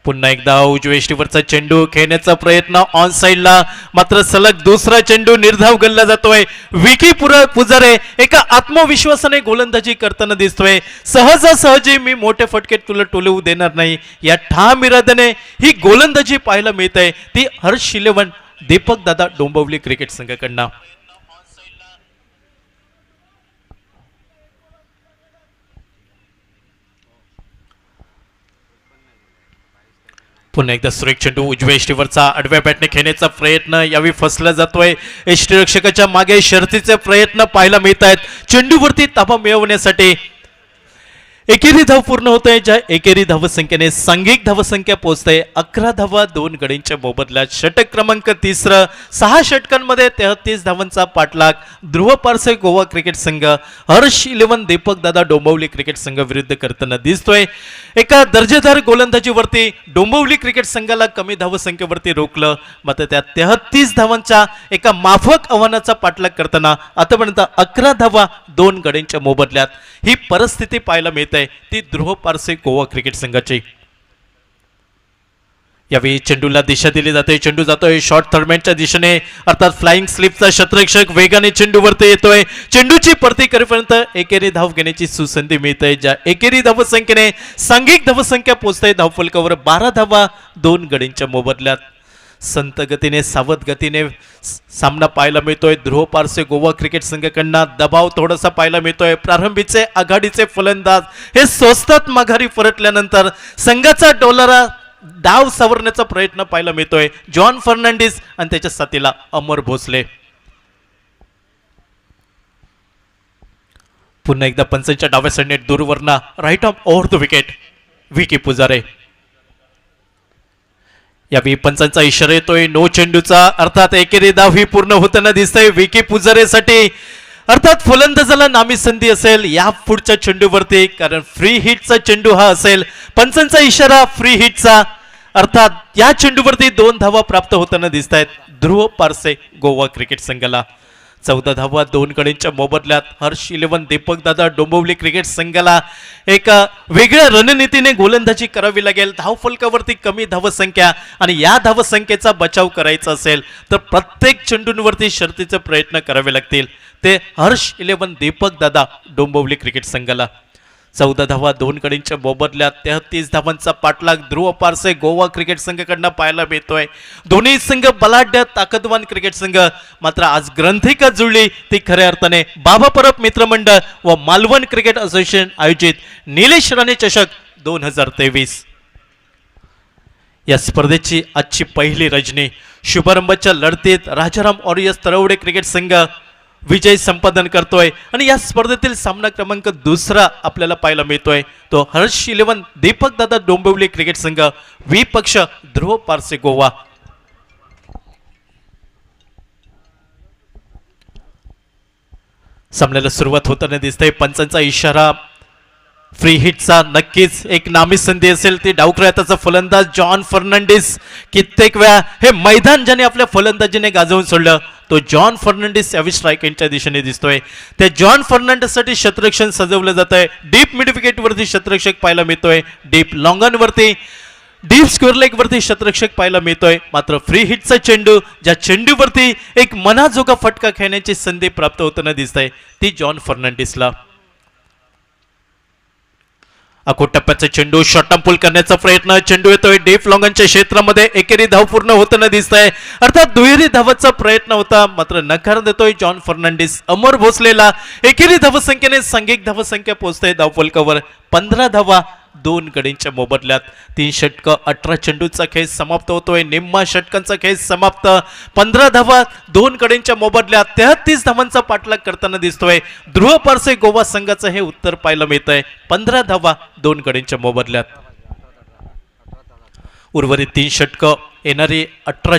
पुन्हा एकदा उजव्या इष्टीवरचा चेंडू खेळण्याचा प्रयत्न ऑन साइडला, मात्र सलग दुसरा चेंडू निर्धाव गल्ला जातोय. विकी पुजारे एका आत्मविश्वासाने गोलंदाजी करताना दिसतोय. सहजासहजी मी मोठे फटके तुला टोलवू देणार नाही या ठाम इराद्याने ही गोलंदाजी पाहायला मिळते ती हर्ष इलेव्हन दीपक दादा डोंबिवली क्रिकेट संघाकडनं. पुन्हा एकदा सुरेख चेंडू उजव्या इष्टीवरचा आडव्या बॅटने खेळण्याचा प्रयत्न यावेळी फसला जातोय. यष्टीरक्षकाच्या मागे शर्तीचे प्रयत्न पाहायला मिळत आहेत चेंडूवरती ताबा मिळवण्यासाठी. एकेरी धाव पूर्ण होत आहे, ज्या एकेरी धावसंख्येने सांघिक धावसंख्या पोहोचते 11 धावा 2 गडींच्या मोबदल्यात. षटक क्रमांक 3, 6 षटकांमध्ये 33 धावांचा पाठलाग ध्रुव पारसे गोवा क्रिकेट संघ हर्ष इलेव्हन दीपक दादा डोंबिवली क्रिकेट संघ विरुद्ध करताना दिसतोय. एका दर्जेदार गोलंदाजीवरती डोंबिवली क्रिकेट संघाला कमी धावसंख्येवरती रोखलं, मात्र त्या 33 धावांच्या एका माफक आव्हानाचा पाठलाग करताना आतापर्यंत 11 धावा 2 गडींच्या मोबदल्यात ही परिस्थिती पाहायला मिळते ती ध्रुव पारसे गोवा क्रिकेट संघाची. यावेळी चेंडूला दिशा दिली जाते. चेंडू जातोय शॉर्ट थर्डमॅनच्या दिशेने, अर्थात फ्लाइंग स्लिपचा शतरक्षक वेगाने चेंडूवरती येतोय. चेंडूची परती करेपर्यंत एकेरी धाव घेण्याची सुसंधी मिळते, ज्या एकेरी धावसंख्येने सांघिक धावसंख्या पोहोचते धावफलकावर 12 धावा 2 गडींच्या मोबदल्यात. संत गतीने सावध गतीने सामना पाहायला मिळतोय ध्रुव पारसे गोवा क्रिकेट संघाकडनं. दबाव थोडासा पाहायला मिळतोय. प्रारंभीचे आघाडीचे फलंदाज हे स्वस्तात माघारी परतल्यानंतर संघाचा डोलारा डाव सावरण्याचा प्रयत्न पाहायला मिळतोय जॉन फर्नांडिस आणि त्याच्या साथीला अमर भोसले. पुन्हा एकदा पंचांच्या डाव्या साईडने दूरवरना right off over the wicket Vicky Pujare. यावेळी पंचांचा इशारा येतोय नो चेंडूचा, अर्थात एकेरी धाव ही पूर्ण होताना दिसतंय विकी पुजारेसाठी. अर्थात फलंदाजाला नामी संधी असेल या पुढच्या चेंडूवरती, कारण फ्री हिटचा चेंडू हा असेल. पंचांचा इशारा फ्री हिटचा, अर्थात या चेंडूवरती 2 धावा प्राप्त होताना दिसत आहेत ध्रुव पारसे गोवा क्रिकेट संघाला. 14 धावा 2 गडींच्या मोबदल्यात हर्ष इलेव्हन दीपक दादा डोंबिवली क्रिकेट संघाला एका वेगळ्या रणनीतीने गोलंदाजी करावी लागेल. धावफलकावरती कमी धावसंख्या आणि या धावसंख्येचा बचाव करायचा असेल तर प्रत्येक चेंडूंवरती शर्तीचे प्रयत्न करावे लागतील ते हर्ष इलेव्हन दीपक दादा डोंबिवली क्रिकेट संघाला. 14 धावा 2 गडींच्या मोबदल्यात 33 धावांचा पाठलाग ध्रुव पारसे गोवा क्रिकेट संघाकडनं पाहायला मिळतोय. दोन्ही संघ बलाढ्य ताकदवान क्रिकेट संघ, मात्र आज ग्रंथिका जुळली ती खऱ्या अर्थाने बाबा परब मित्रमंडळ व मालवण क्रिकेट असोसिएशन आयोजित निलेश राणे चषक 2023. या स्पर्धेची आजची पहिली रजनी. शुभारंभाच्या लढतीत राजाराम ऑरियस तरवडे क्रिकेट संघ विजय संपादन करतोय आणि या स्पर्धेतील सामना क्रमांक 2 आपल्याला पाहायला मिळतोय तो हर्ष इलेव्हन दीपक दादा डोंबिवली क्रिकेट संघ विपक्ष ध्रुव पारसे गोवा. सामन्याला सुरुवात होताना दिसतंय पंचांचा इशारा फ्री हिटचा. नक्कीच एक नामी संधी असेल ती डावखेळाचा फलंदाज जॉन फर्नांडिस. कित्येक वेळा हे मैदान ज्याने आपल्या फलंदाजीने गाजवून सोडलं तो जॉन फर्नांडिस यावेळी स्ट्राईक एंडच्या दिशेने दिसतोय. त्या जॉन फर्नांडिससाठी शतरक्षण सजवलं जात आहे. डीप मिड विकेटवरती शतरक्षक पाहायला मिळतोय, डीप लॉंगॉनवरती डीप स्क्वेअर लेग वरती शतरक्षक पाहायला मिळतोय. मात्र फ्री हिटचा चेंडू ज्या चेंडूवरती एक मनाजोगा फटका खेळण्याची संधी प्राप्त होताना दिसतंय ती जॉन फर्नांडिसला. अकोट टप्प्याचा चेंडू शॉर्ट पुल करण्याचा प्रयत्न. चेंडू येतोय डीप लॉंगनच्या क्षेत्रामध्ये. एकेरी धाव पूर्ण होताना दिसत आहे, अर्थात दुहेरी धावाचा प्रयत्न होता मात्र नकार देतोय जॉन फर्नांडिस अमर भोसलेला. एकेरी धावसंख्येने सांघिक धावसंख्या पोहोचते धावफलकावर 15 धावा 2 गडींच्या मोबदल्यात. 3 षटकं 18 चेंडूचा खेळ समाप्त होतोय. निम्मा षटकांचा खेळ समाप्त. 15 धावा 2 गडींच्या मोबदल्यात 33 धावांचा पाठलाग करताना दिसतोय. ध्रुव पारसे गोवा संघाचं हे उत्तर पाहायला मिळतंय. 15 धावा 2 गडींच्या मोबदल्यात. उर्वरित 3 षटकं येणारी 18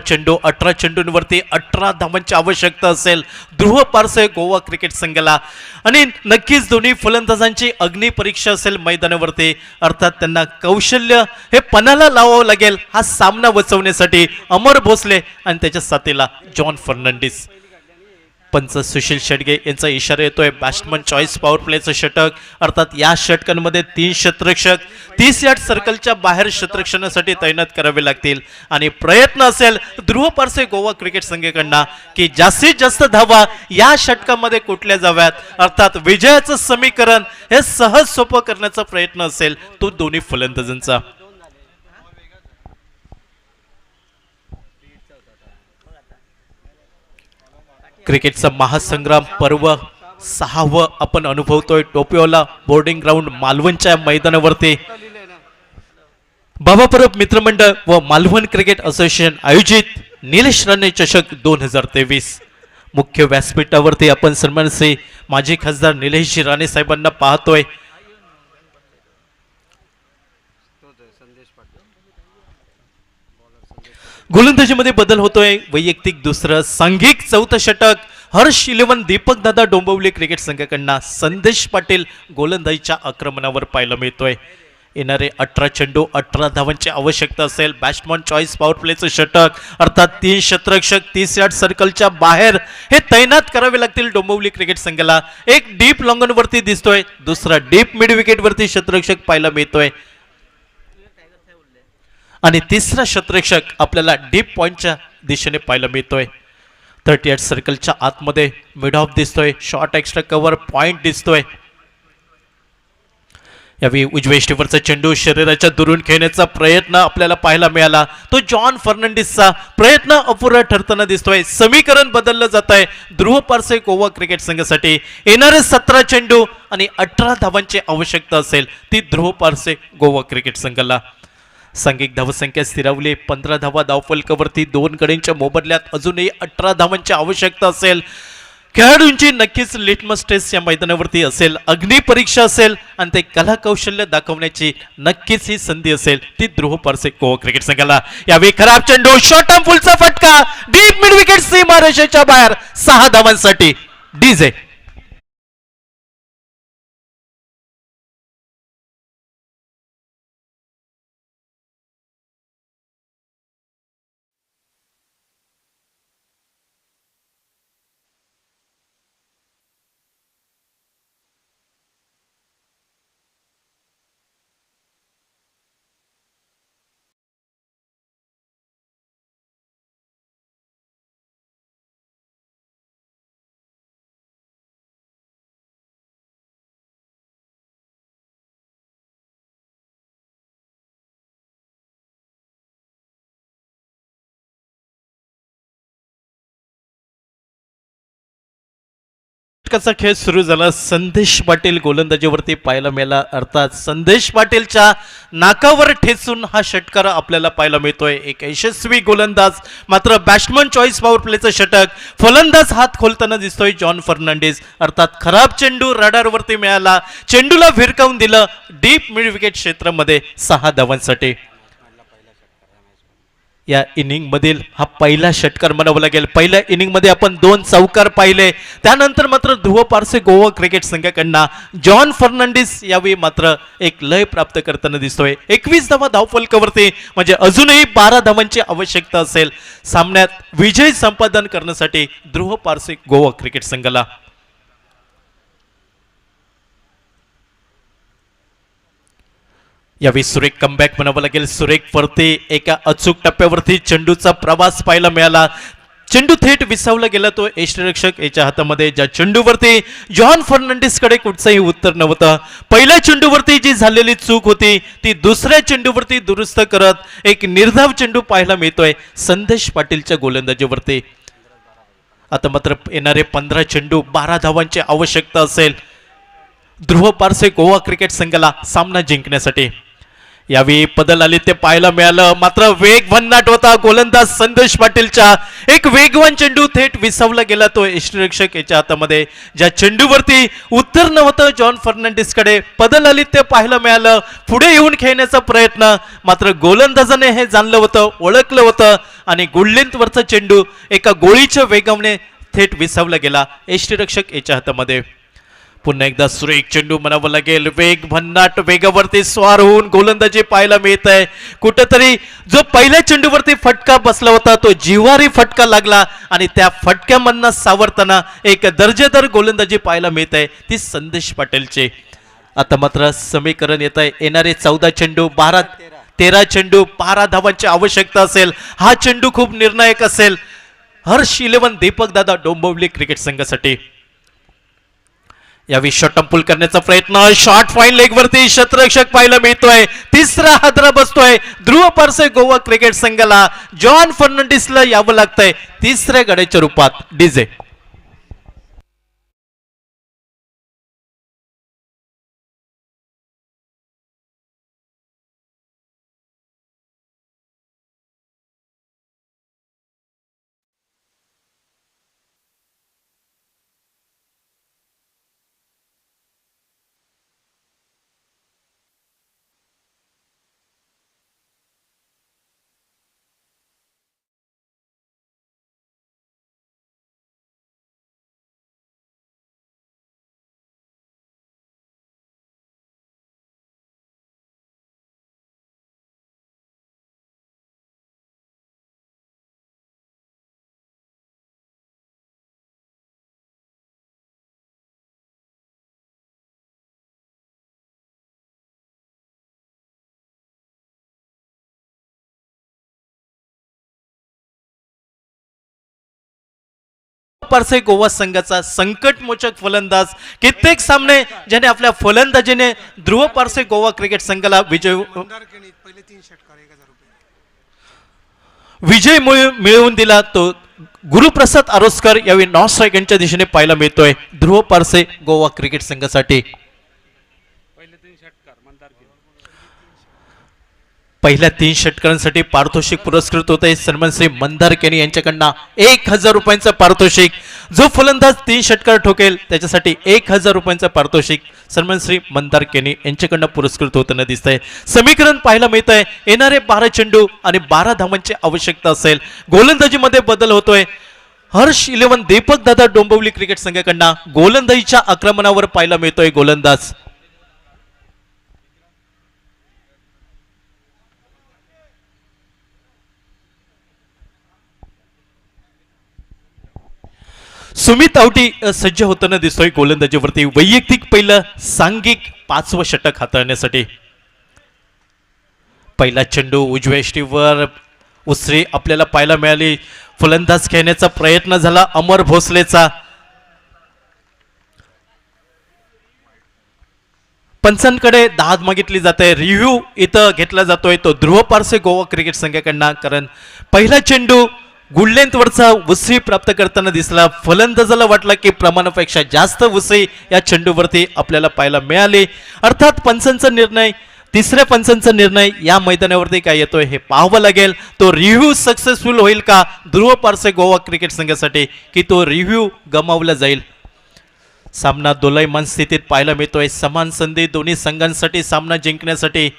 चेंडूंवरती 18 धावांची आवश्यकता असेल ध्रुव पारसे गोवा क्रिकेट संघाला. आणि नक्कीच दोन्ही फलंदाजांची अग्निपरीक्षा असेल मैदानावरती. अर्थात त्यांना कौशल्य हे पणाला लावावं लागेल हा सामना वाचवण्यासाठी. अमर भोसले आणि त्याच्या साथीला जॉन फर्नांडिस. पंच सुशील शेडगे यांचा इशारा येतोय. बॅट्समन चॉईस पॉवर प्लेचं षटक. अर्थात या षटकांमध्ये 3 क्षेत्ररक्षक 30 यार्ड सर्कलच्या बाहेर क्षेत्ररक्षणासाठी तैनात करावे लागतील. आणि प्रयत्न असेल ध्रुव पारसे गोवा क्रिकेट संघाकडनं की जास्तीत जास्त धावा या षटकामध्ये कुठल्या जाव्यात. अर्थात विजयाचं समीकरण हे सहज सोपं करण्याचा प्रयत्न असेल तो दोन्ही फलंदाजांचा. क्रिकेटचा महासंग्राम पर्व 6वं आपण अनुभवतोय टोपिओला बोर्डिंग ग्राउंड मालवणच्या मैदानावरती. बाबा परब मित्रमंडळ व मालवण क्रिकेट असोसिएशन आयोजित निलेश राणे चषक 2023. मुख्य व्यासपीठावरती आपण सन्माननीय माजी खासदार निलेशजी राणे साहेबांना पाहतोय. गोलंदाजीमध्ये बदल होतोय. वैयक्तिक दुसरं सांघिक 4थं षटक हर्ष 11 दीपक दादा डोंबिवली क्रिकेट संघाकडनं संदेश पाटील गोलंदाजीच्या आक्रमणावर पाहायला मिळतोय. येणारे 18 चेंडू 18 धावांची आवश्यकता असेल. बॅट्समन चॉईस पॉवर प्लेचं षटक. अर्थात 3 क्षेत्ररक्षक 30 यार्ड सर्कलच्या बाहेर हे तैनात करावे लागतील डोंबिवली क्रिकेट संघाला. एक डीप लॉंगॉनवरती दिसतोय. दुसरा डीप मिड विकेटवरती क्षेत्ररक्षक पाहायला मिळतोय. आणि तिसरा क्षेत्ररक्षक आपल्याला डीप पॉइंटच्या दिशेने पाहायला मिळतोय. 30 यार्ड सर्कलच्या आतमध्ये मिड ऑफ दिसतोय. शॉर्ट एक्स्ट्रा कव्हर पॉइंट दिसतोय. यावेळी उजव्या स्टेवरचा चेंडू शरीराच्या दुरून खेळण्याचा प्रयत्न आपल्याला पाहायला मिळाला. तो जॉन फर्नांडिसचा प्रयत्न अपुरा ठरताना दिसतोय. समीकरण बदललं जात आहे ध्रुव पारसे गोवा क्रिकेट संघासाठी. येणारे 17 चेंडू आणि 18 धावांची आवश्यकता असेल ती ध्रुव पारसे गोवा क्रिकेट संघाला. सांघिक धावसंख्या स्थिरावली. 15 धावा धावफलकावरती 2 गडींच्या मोबदल्यात अजूनही 18 धावांची आवश्यकता असेल. खेळाडूंची नक्कीच लिटमस टेस्ट या मैदानावरती असेल. अग्निपरीक्षा असेल आणि ते कला कौशल्य दाखवण्याची नक्कीच ही संधी असेल ती ध्रुव पारसे गोवा क्रिकेट संघाला. यावेळी खराब चेंडू शॉर्ट आर्म फुलचा फटका डीप मिड विकेट सीमारेषेच्या बाहेर 6 धावांसाठी डीजे. षटकाचा खेळ सुरू झाला. संदेश पाटील गोलंदाजीवरती पाहायला मिळाला. अर्थात संदेश पाटीलच्या नाकावर ठेचून हा षटकार आपल्याला पाहायला मिळतोय. एक यशस्वी गोलंदाज. मात्र बॅट्समन चॉईस पॉवर प्लेचं षटक. फलंदाज हात खोलताना दिसतोय जॉन फर्नांडिस. अर्थात खराब चेंडू रडारवरती मिळाला. चेंडूला भिरकावून दिलं डीप मिड विकेट क्षेत्रामध्ये 6 धावांसाठी. या इनिंग मधील हा पहिला षटकार म्हणावा लागेल. पहिल्या इनिंग मध्ये आपण 2 चौकार पाहिले. त्यानंतर मात्र ध्रुव पारसे गोवा क्रिकेट संघाकडनं जॉन फर्नांडिस यावेळी मात्र एक लय प्राप्त करताना दिसतोय. 21 धावा धावफलकावरती म्हणजे अजूनही 12 धावांची आवश्यकता असेल सामन्यात विजय संपादन करण्यासाठी ध्रुव पारसे गोवा क्रिकेट संघाला. यावेळी सुरेख कमबॅक म्हणावं लागेल. सुरेख वरती एका अचूक टप्प्यावरती चेंडूचा प्रवास पाहायला मिळाला. चेंडू थेट विसावला गेला तो यष्टिरक्षक याच्या हातामध्ये. ज्या चेंडूवरती जॉन फर्नांडिसकडे कुठचंही उत्तर नव्हतं. पहिल्या चेंडूवरती जी झालेली चूक होती ती दुसऱ्या चेंडूवरती दुरुस्त करत एक निर्धाव चेंडू पाहायला मिळतोय संदेश पाटीलच्या गोलंदाजीवरती. आता मात्र येणारे 15 चेंडू 12 धावांची आवश्यकता असेल. ध्रुव पारसे गोवा क्रिकेट संघाला सामना जिंकण्यासाठी. यावेळी बदल आले ते पाहायला मिळालं, मात्र वेग भन्नाट होता गोलंदाज संदेश पाटीलचा. एक वेगवान चेंडू थेट विसावला गेला तो यष्टीरक्षक याच्या हातामध्ये, ज्या चेंडूवरती उत्तर नव्हतं जॉन फर्नांडिसकडे. बदल आले ते पाहायला मिळालं, पुढे येऊन खेळण्याचा प्रयत्न, मात्र गोलंदाजाने हे जाणलं होतं, ओळखलं होतं आणि गुडलेंथवरचा चेंडू एका गोळीच्या वेगाने थेट विसावला गेला यष्टीरक्षक याच्या हातामध्ये. पुन्हा एकदा सुरेख चेंडू म्हणावं लागेल, वेग भन्नाट वेगावरती स्वार होऊन गोलंदाजी पाहायला मिळत आहे. कुठंतरी जो पहिल्या चेंडूवरती फटका बसला होता तो जिव्हारी फटका लागला आणि त्या फटक्यामधनं सावरताना एक दर्जेदार गोलंदाजी पाहायला मिळत आहे ती संदेश पाटीलची. आता मात्र समीकरण येत आहे, येणारे 14 चेंडू 13 चेंडू 12 धावांची आवश्यकता असेल. हा चेंडू खूप निर्णायक असेल हर्ष 11 दीपक दादा डोंबिवली क्रिकेट संघासाठी. यावेळी शॉट पूल करण्याचा प्रयत्न, शॉट फाईन लेग वरती क्षेत्ररक्षक पाहायला मिळतोय. तिसरा हादरा बसतोय ध्रुव पारसे गोवा क्रिकेट संघाला. जॉन फर्नांडिसला यावं लागतंय तिसऱ्या गड्याच्या रूपात. डीजे पारसे गोवा संघाचा संकटमोचक फलंदाज. कित्येक सामने ज्याने आपल्या फलंदाजीने ध्रुव पारसे गोवा क्रिकेट संघाला विजय मिळवून दिला तो गुरुप्रसाद आरोस्कर यावेळी नॉन स्ट्राईक यांच्या दिशेने पाहायला मिळतोय ध्रुव पारसे गोवा क्रिकेट संघासाठी. पहिल्या 3 षटकारांसाठी पारितोषिक पुरस्कृत होते सन्मान श्री मंदार केनी यांच्याकडनं 1000 रुपयांचं पारितोषिक. जो फलंदाज 3 षटकार ठोकेल त्याच्यासाठी 1000 रुपयांचं पारितोषिक सन्मान श्री मंदार केनी यांच्याकडनं पुरस्कृत होताना दिसतंय. समीकरण पाहायला मिळत आहे, येणारे 12 चेंडू आणि 12 धावांची आवश्यकता असेल. गोलंदाजीमध्ये बदल होतोय हर्ष 11 दीपक दादा डोंबिवली क्रिकेट संघाकडनं गोलंदाजीच्या आक्रमणावर पाहायला मिळतोय गोलंदाज. सुमित आवटी सज्ज होताना दिसतोय गोलंदाजीवरती. वैयक्तिक पहिलं सांघिक 5वं षटक हाताळण्यासाठी. पहिला चेंडू उजव्या यष्टीवर उसरी आपल्याला पाहायला मिळाली. फलंदाज खेळण्याचा प्रयत्न झाला अमर भोसलेचा. पंचांकडे दाद मागितली जाते. रिव्ह्यू इथं घेतला जातोय तो ध्रुव पारसे गोवा क्रिकेट संघाकडनं, कारण पहिला चेंडू गुडलेंथवरचा उसळी प्राप्त करताना दिसला. फलंदाजाला वाटला की प्रमाणापेक्षा जास्त उसळी या चेंडूवरती आपल्याला पाहायला मिळाली. अर्थात पंचांचा निर्णय, तिसऱ्या पंचांचा निर्णय या मैदानावरती काय येतोय हे पाहावं लागेल. तो रिव्ह्यू सक्सेसफुल होईल का ध्रुव पारसे गोवा क्रिकेट संघासाठी, की तो रिव्ह्यू गमावला जाईल. सामना दोलायमान स्थितीत पाहायला मिळतोय. समान संधी दोन्ही संघांसाठी सामना जिंकण्यासाठी.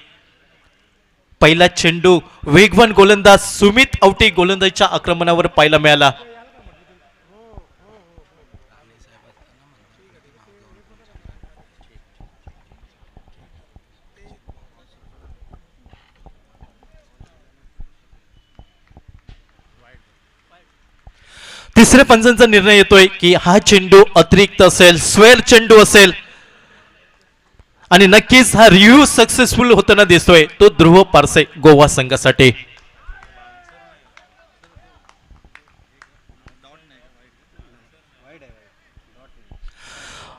पहिला चेंडू वेगवान गोलंदाज सुमित आवटी गोलंदाजीच्या आक्रमणावर पाहायला मिळाला. तिसऱ्या पंचांचा निर्णय येतोय की हा चेंडू अतिरिक्त असेल, स्क्वेअर चेंडू असेल आणि नक्कीच हा रिव्ह्यू सक्सेसफुल होताना दिसतोय तो ध्रुव पारसे गोवा संघासाठी.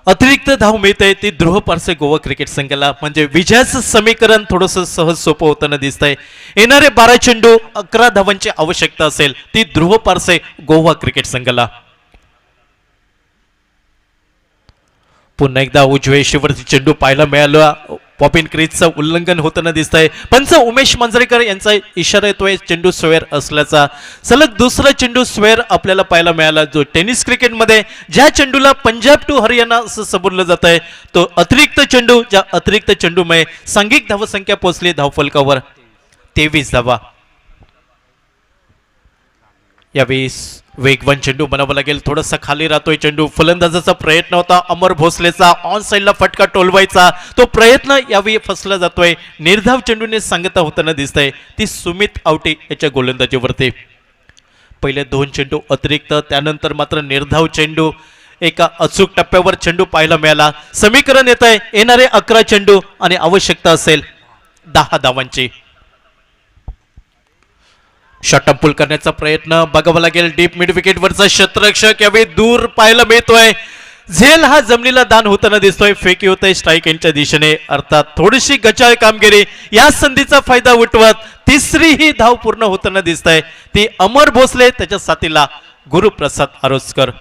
अतिरिक्त धाव मिळते ती ध्रुव पारसे गोवा क्रिकेट संघाला, म्हणजे विजयाचं समीकरण थोडस सहज सोपं होताना दिसतंय. येणारे 12 चेंडू 11 धावांची आवश्यकता असेल ती ध्रुव पारसे गोवा क्रिकेट संघाला. पुन्हा एकदा उजव्या रेषेवरती चेंडू पाहायला मिळाला. पॉपिन क्रीजचं उल्लंघन होताना दिसतंय. पंच उमेश मांजरेकर यांचा इशारा येतोय चेंडू स्क्वेअर असल्याचा. सलग दुसरा चेंडू स्क्वेअर आपल्याला पाहायला मिळाला. जो टेनिस क्रिकेटमध्ये ज्या चेंडूला पंजाब टू हरियाणा असं संबोधलं जात आहे तो अतिरिक्त चेंडू, ज्या अतिरिक्त चेंडूमुळे सांघिक धावसंख्या पोहोचली धावफलकावर 23 धावा. यावेळी वेगवान चेंडू म्हणावं लागेल. थोडासा खाली राहतोय चेंडू. फलंदाजाचा प्रयत्न होता अमर भोसलेचा ऑन साईडला फटका टोलवायचा. तो प्रयत्न यावेळी फसला जातोय. निर्धाव चेंडूने सांगता होताना दिसतंय ती सुमित आवटे याच्या गोलंदाजीवरती. पहिले 2 चेंडू अतिरिक्त, त्यानंतर मात्र निर्धाव चेंडू. एका अचूक टप्प्यावर चेंडू पाहायला मिळाला. समीकरण येत आहे येणारे 11 चेंडू आणि आवश्यकता असेल 10 धावांची. शॉर्ट पुल करण्याचा प्रयत्न बघावा लागेल. डीप मिड विकेटवरचा क्षेत्ररक्षक यावेळी दूर पाहायला मिळतोय. झेल हा जमिनीला दान होताना दिसतोय. फेकी होतोय स्ट्राईक यांच्या दिशेने. अर्थात थोडीशी गचाळ कामगिरी. या संधीचा फायदा उठवत तिसरी ही धाव पूर्ण होताना दिसतंय ती अमर भोसले त्याच्या साथीला गुरुप्रसाद आरोस्कर.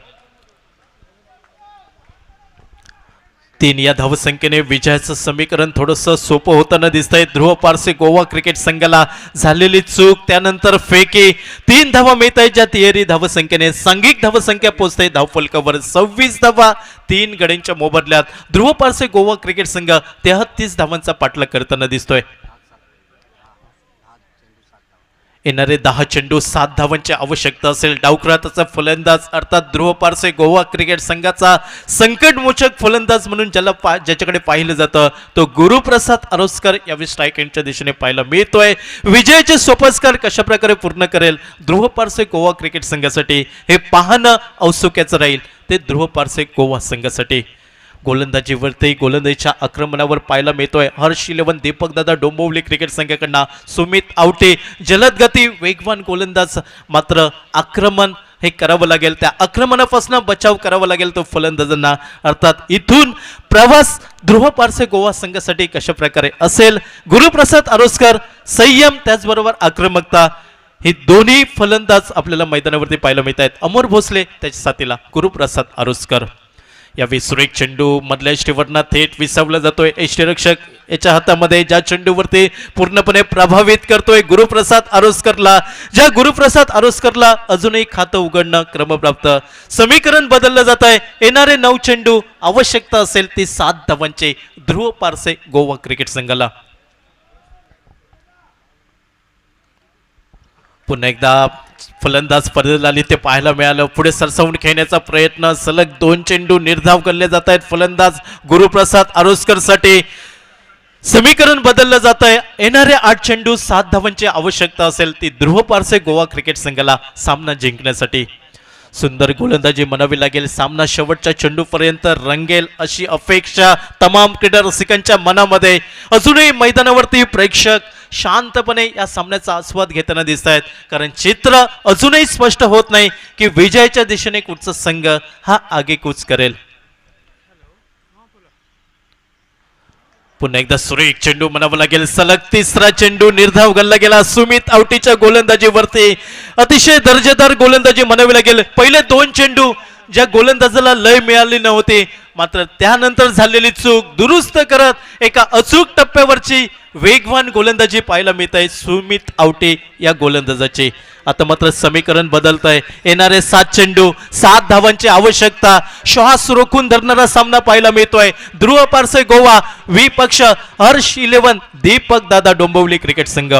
3 या धावसंख्येने विजयाचं समीकरण थोडंसं सोपं होताना दिसतंय. ध्रुव पारसे गोवा क्रिकेट संघाला झालेली चूक, त्यानंतर फेकी. 3 धावा मिळत आहेत ज्या तिहेरी धावसंख्येने सांघिक धावसंख्या पोहोचते धावफलकावर 26 धावा 3 गड्यांच्या मोबदल्यात. ध्रुव पारसे गोवा क्रिकेट संघ 33 धावांचा पाठलाग करताना दिसतोय. येणारे 10 चेंडू 7 धावांची आवश्यकता असेल. डावखुराताचा फलंदाज अर्थात ध्रुव पारसे गोवा क्रिकेट संघाचा संकटमोचक फलंदाज म्हणून ज्याच्याकडे पाहिलं जातं तो गुरुप्रसाद आरोस्कर यावेळी स्ट्राईक यांच्या दिशेने पाहायला मिळतोय. विजयाचे सोपस्कार कशा प्रकारे पूर्ण करेल ध्रुव पारसे गोवा क्रिकेट संघासाठी हे पाहणं औत्सुक्याचं राहील. ते ध्रुव पारसे गोवा संघासाठी. गोलंदाजीवरती गोलंदाजीच्या आक्रमणावर पाहायला मिळतोय हर्ष 11 दीपक दादा डोंबिवली क्रिकेट संघाकडनं सुमित आवटे. जलद गती वेगवान गोलंदाज. मात्र आक्रमण हे करावं लागेल. त्या आक्रमणापासून बचाव करावा लागेल तो फलंदाजांना. अर्थात इथून प्रवास ध्रुव पारसे गोवा संघासाठी कशा प्रकारे असेल. गुरुप्रसाद आरोस्कर संयम त्याचबरोबर आक्रमकता हे दोन्ही फलंदाज आपल्याला मैदानावरती पाहायला मिळत आहेत. अमर भोसले त्याच्या साथीला गुरुप्रसाद आरोस्कर. यावेळी सुरेख चेंडू मधल्या यष्टीवरनं थेट विसावला जातोय. यष्टीरक्षक याच्या हातामध्ये ज्या चेंडूवरती पूर्णपणे प्रभावित करतोय गुरुप्रसाद आरोस्करला. ज्या गुरुप्रसाद आरोस्करला अजूनही खातं उघडणं क्रमप्राप्त. समीकरण बदललं जात आहे. येणारे 9 चेंडू आवश्यकता असेल ती 7 धावांचे ध्रुव पारसे गोवा क्रिकेट संघाला. पुन्हा एकदा फलंदाज स्पर्धेला आली ते पाहायला मिळालं. पुढे सरसावून खेळण्याचा प्रयत्न. सलग 2 चेंडू निर्धाव करले जात आहेत फलंदाज गुरुप्रसाद आरोस्कर साठी. समीकरण बदललं जात आहे. येणारे 8 चेंडू 7 धावांची आवश्यकता असेल ती ध्रुव पारसे गोवा क्रिकेट संघाला सामना जिंकण्यासाठी. सुंदर गोलंदाजी म्हणावी लागेल. सामना शेवटच्या चेंडूपर्यंत रंगेल अशी अपेक्षा तमाम क्रीडा रसिकांच्या मनामध्ये. अजूनही मैदानावरती प्रेक्षक शांतपणे या सामन्याचा आस्वाद घेताना दिसत आहेत. कारण चित्र अजूनही स्पष्ट होत नाही की विजयाच्या दिशेने कुठचा संघ हा आगेकूच करेल. पुन्हा एकदा सुरेख चेंडू म्हणावं लागेल. सलग 3रा चेंडू निर्धाव घालला गेला सुमित आवटीच्या गोलंदाजीवरती. अतिशय दर्जेदार गोलंदाजी म्हणावी लागेल. पहिले 2 चेंडू ज्या गोलंदाजाला लय मिळाली नव्हती मात्र त्यानंतर झालेली चूक दुरुस्त करत एका अचूक टप्प्यावरची वेगवान गोलंदाजी पाहायला मिळत आहे सुमित आवटे या गोलंदाजाची. आता मात्र समीकरण बदलत आहे. येणारे 7 चेंडू 7 धावांची आवश्यकता. श्वास रोखून धरणारा सामना पाहायला मिळतोय. ध्रुव पारसे गोवा विपक्ष हर्ष 11 दीपक दादा डोंबिवली क्रिकेट संघ.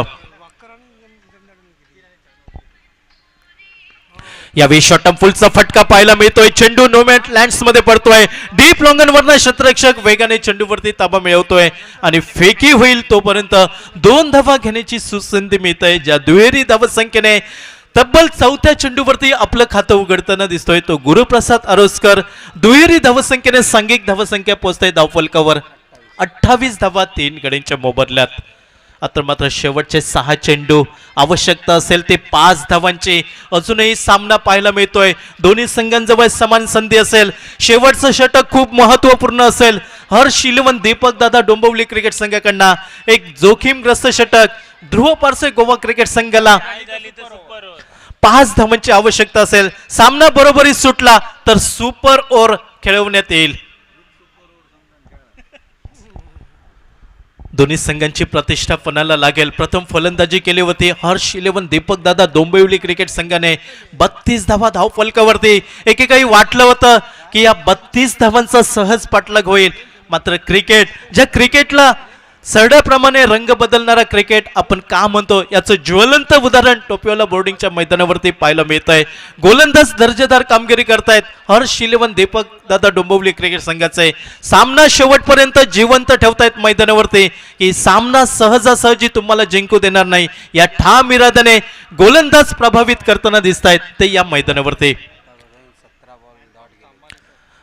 यावेळी शॉर्ट फुलचा फटका पाहायला मिळतोय. चेंडू नोमॅट लँड्स मध्ये पडतोय. डीप लॉंगन वरनं क्षेत्ररक्षक वेगाने चेंडूवरती ताबा मिळवतोय आणि फेकी होईल तोपर्यंत 2 धावा घेण्याची सुसंधी मिळते. ज्या दुहेरी धावसंख्येने तब्बल 4थ्या चेंडूवरती आपलं खातं उघडताना दिसतोय तो गुरुप्रसाद आरोस्कर. दुहेरी धावसंख्येने सांघिक धावसंख्या पोहोचते धावफलकावर 28 धावा 3 गड्यांच्या मोबदल्यात. आता मात्र शेवटचे 6 चेंडू आवश्यकता असेल ते 5 धावांची. अजूनही सामना पाहायला मिळतोय. दोन्ही संघांजवळ समान संधी असेल. शेवटचं षटक खूप महत्वपूर्ण असेल. हर्ष 11 दीपक दादा डोंबिवली क्रिकेट संघाकडनं एक जोखीमग्रस्त षटक. ध्रुव पारसे गोवा क्रिकेट संघाला 5 धावांची आवश्यकता असेल. सामना बरोबरी सुटला तर सुपर ओव्हर खेळवण्यात येईल. दोन्ही संघांची प्रतिष्ठा पणाला लागेल. प्रथम फलंदाजी केली होती हर्ष 11 दीपक दादा डोंबिवली क्रिकेट संघाने 32 धावा धावफलकावरती. एकेकाळी वाटलं होतं की या 32 धावांचा सहज पाठलाग होईल, मात्र ज्या क्रिकेटला सरड्याप्रमाणे रंग बदलणारा क्रिकेट आपण का म्हणतो याचं ज्वलंत उदाहरण टोपीवाला बोर्डिंगच्या मैदानावरती पाहायला मिळत आहे. गोलंदाज दर्जेदार कामगिरी करतायत हर्ष 11 दीपक दादा डोंबिवली क्रिकेट संघाचे. सामना शेवटपर्यंत जिवंत ठेवतायत मैदानावरती की सामना सहजासहजी तुम्हाला जिंकू देणार नाही या ठाम इराद्याने गोलंदाज प्रभावित करताना दिसत आहेत ते या मैदानावरती.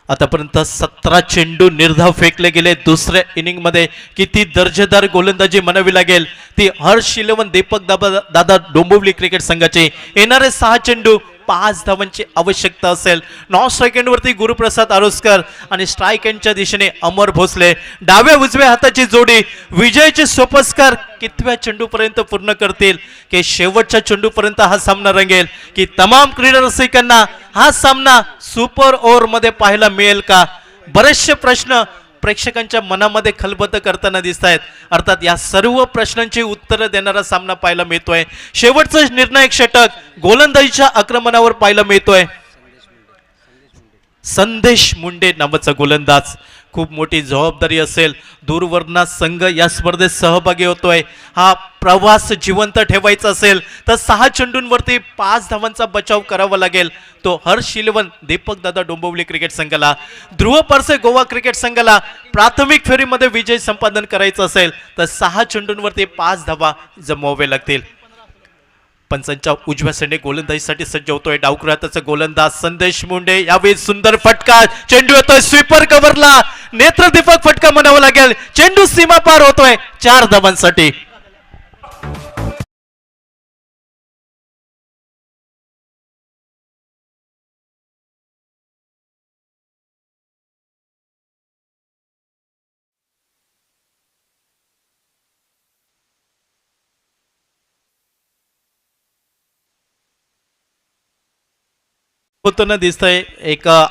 आतापर्यंत 17 चेंडू निर्धाव फेकले गेले दुसऱ्या इनिंग मध्ये. किती दर्जेदार गोलंदाजी म्हणावी लागेल ती हर्ष 11 दीपक दादा डोंबिवली क्रिकेट संघाची. येणारे 6 चेंडू 5 धावांची आवश्यकता असेल. नॉन स्ट्राईक एंडवरती गुरुप्रसाद आरोस्कर आणि स्ट्राईक एंडच्या दिशेने अमर भोसले. डाव्या उजव्या हाताची जोडी विजयाचे सोपस्कार कितव्या चेंडूपर्यंत पूर्ण करतील की शेवटच्या चेंडूपर्यंत हा सामना रंगेल की तमाम क्रीडा रसिकांना हा सामना सुपर ओव्हर मध्ये पाहायला मिळेल का. बरेचसे प्रश्न प्रेक्षकांच्या मनामध्ये खलबत करताना दिसत आहेत. अर्थात या सर्व प्रश्नांची उत्तरं देणारा सामना पाहायला मिळतोय. शेवटचं निर्णायक षटक गोलंदाजीच्या आक्रमणावर पाहायला मिळतोय. संदेश मुंडे नावाचा गोलंदाज. खूप मोठी जबाबदारी असेल. दूरवरना संघ या स्पर्धेत सहभागी होतोय. हा प्रवास जिवंत ठेवायचा असेल तर 6 चेंडूंवरती 5 धावांचा बचाव करावा लागेल. तो हर्ष 11 दीपक दादा डोंबिवली क्रिकेट संघाला. ध्रुव पारसे गोवा क्रिकेट संघाला प्राथमिक फेरीमध्ये विजय संपादन करायचं असेल तर 6 चेंडूंवरती 5 धावा जमवावे लागतील. पंचांच्या उजव्या सेंडे गोलंदाजीसाठी सज्ज होतोय डावखुऱ्याचा गोलंदाज संदेश मुंडे. यावेळी सुंदर फटका. चेंडू येतोय स्वीपर कव्हरला. नेत्रदीपक फटका म्हणावा लागेल. चेंडू सीमा पार होतोय 4 धावांसाठी. होताना दिसतंय एका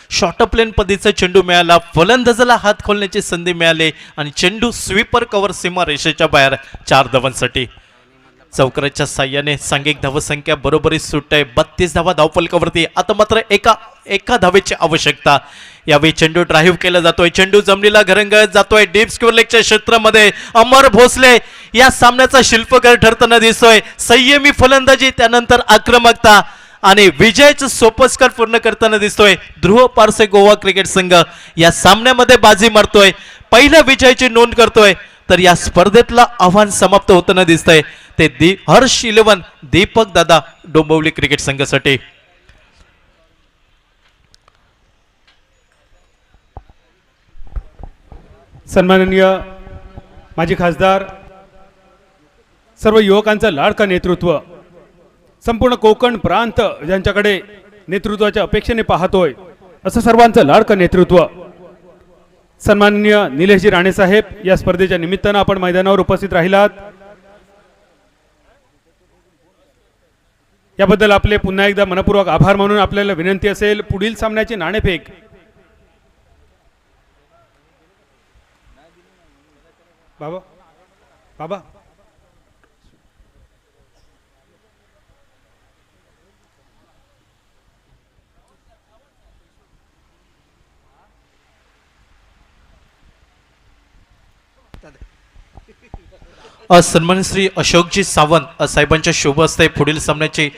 शॉर्ट प्लेन पद्धतीचा चेंडू मिळाला. फलंदाजाला हात खोलण्याची संधी मिळाली आणि चेंडू स्वीपर कव्हर सीमा रेषेच्या बाहेर 4 धावांसाठी. चौकाराच्या साह्याने सांघिक धावसंख्या बरोबरीत सुटते. 32 धावा धावफलकावरती. आता मात्र एका धावेची आवश्यकता. यावेळी चेंडू ड्राईव्ह केला जातोय. चेंडू जमिनीला घरंगळत जातोय. डीप स्क्वेअर लेगच्या क्षेत्रामध्ये अमर भोसले या सामन्याचा शिल्पकार ठरताना दिसतोय. संयमी फलंदाजी त्यानंतर आक्रमकता आणि विजयाचं सोपस्कार पूर्ण करताना दिसतोय. ध्रुव पारसे गोवा क्रिकेट संघ या सामन्यामध्ये बाजी मारतोय. पहिल्या विजयाची नोंद करतोय तर या स्पर्धेतला आव्हान समाप्त होताना दिसतंय ते हर्ष 11 दीपक दादा डोंबिवली क्रिकेट संघासाठी. सन्माननीय माजी खासदार, सर्व युवकांचं लाडका नेतृत्व, संपूर्ण कोकण प्रांत ज्यांच्याकडे नेतृत्वाच्या अपेक्षेने पाहतोय असं सर्वांचं लाडकं नेतृत्व, सन्माननीय निलेशजी राणे साहेब, या स्पर्धेच्या निमित्तानं आपण मैदानावर उपस्थित राहिलात याबद्दल आपले पुन्हा एकदा मनपूर्वक आभार मानून आपल्याला विनंती असेल पुढील सामन्याची नाणेफेक बाबा बाबा सन्माननीय श्री अशोकजी सावंत साहेबांच्या शुभ हस्ते पुढील सामन्याची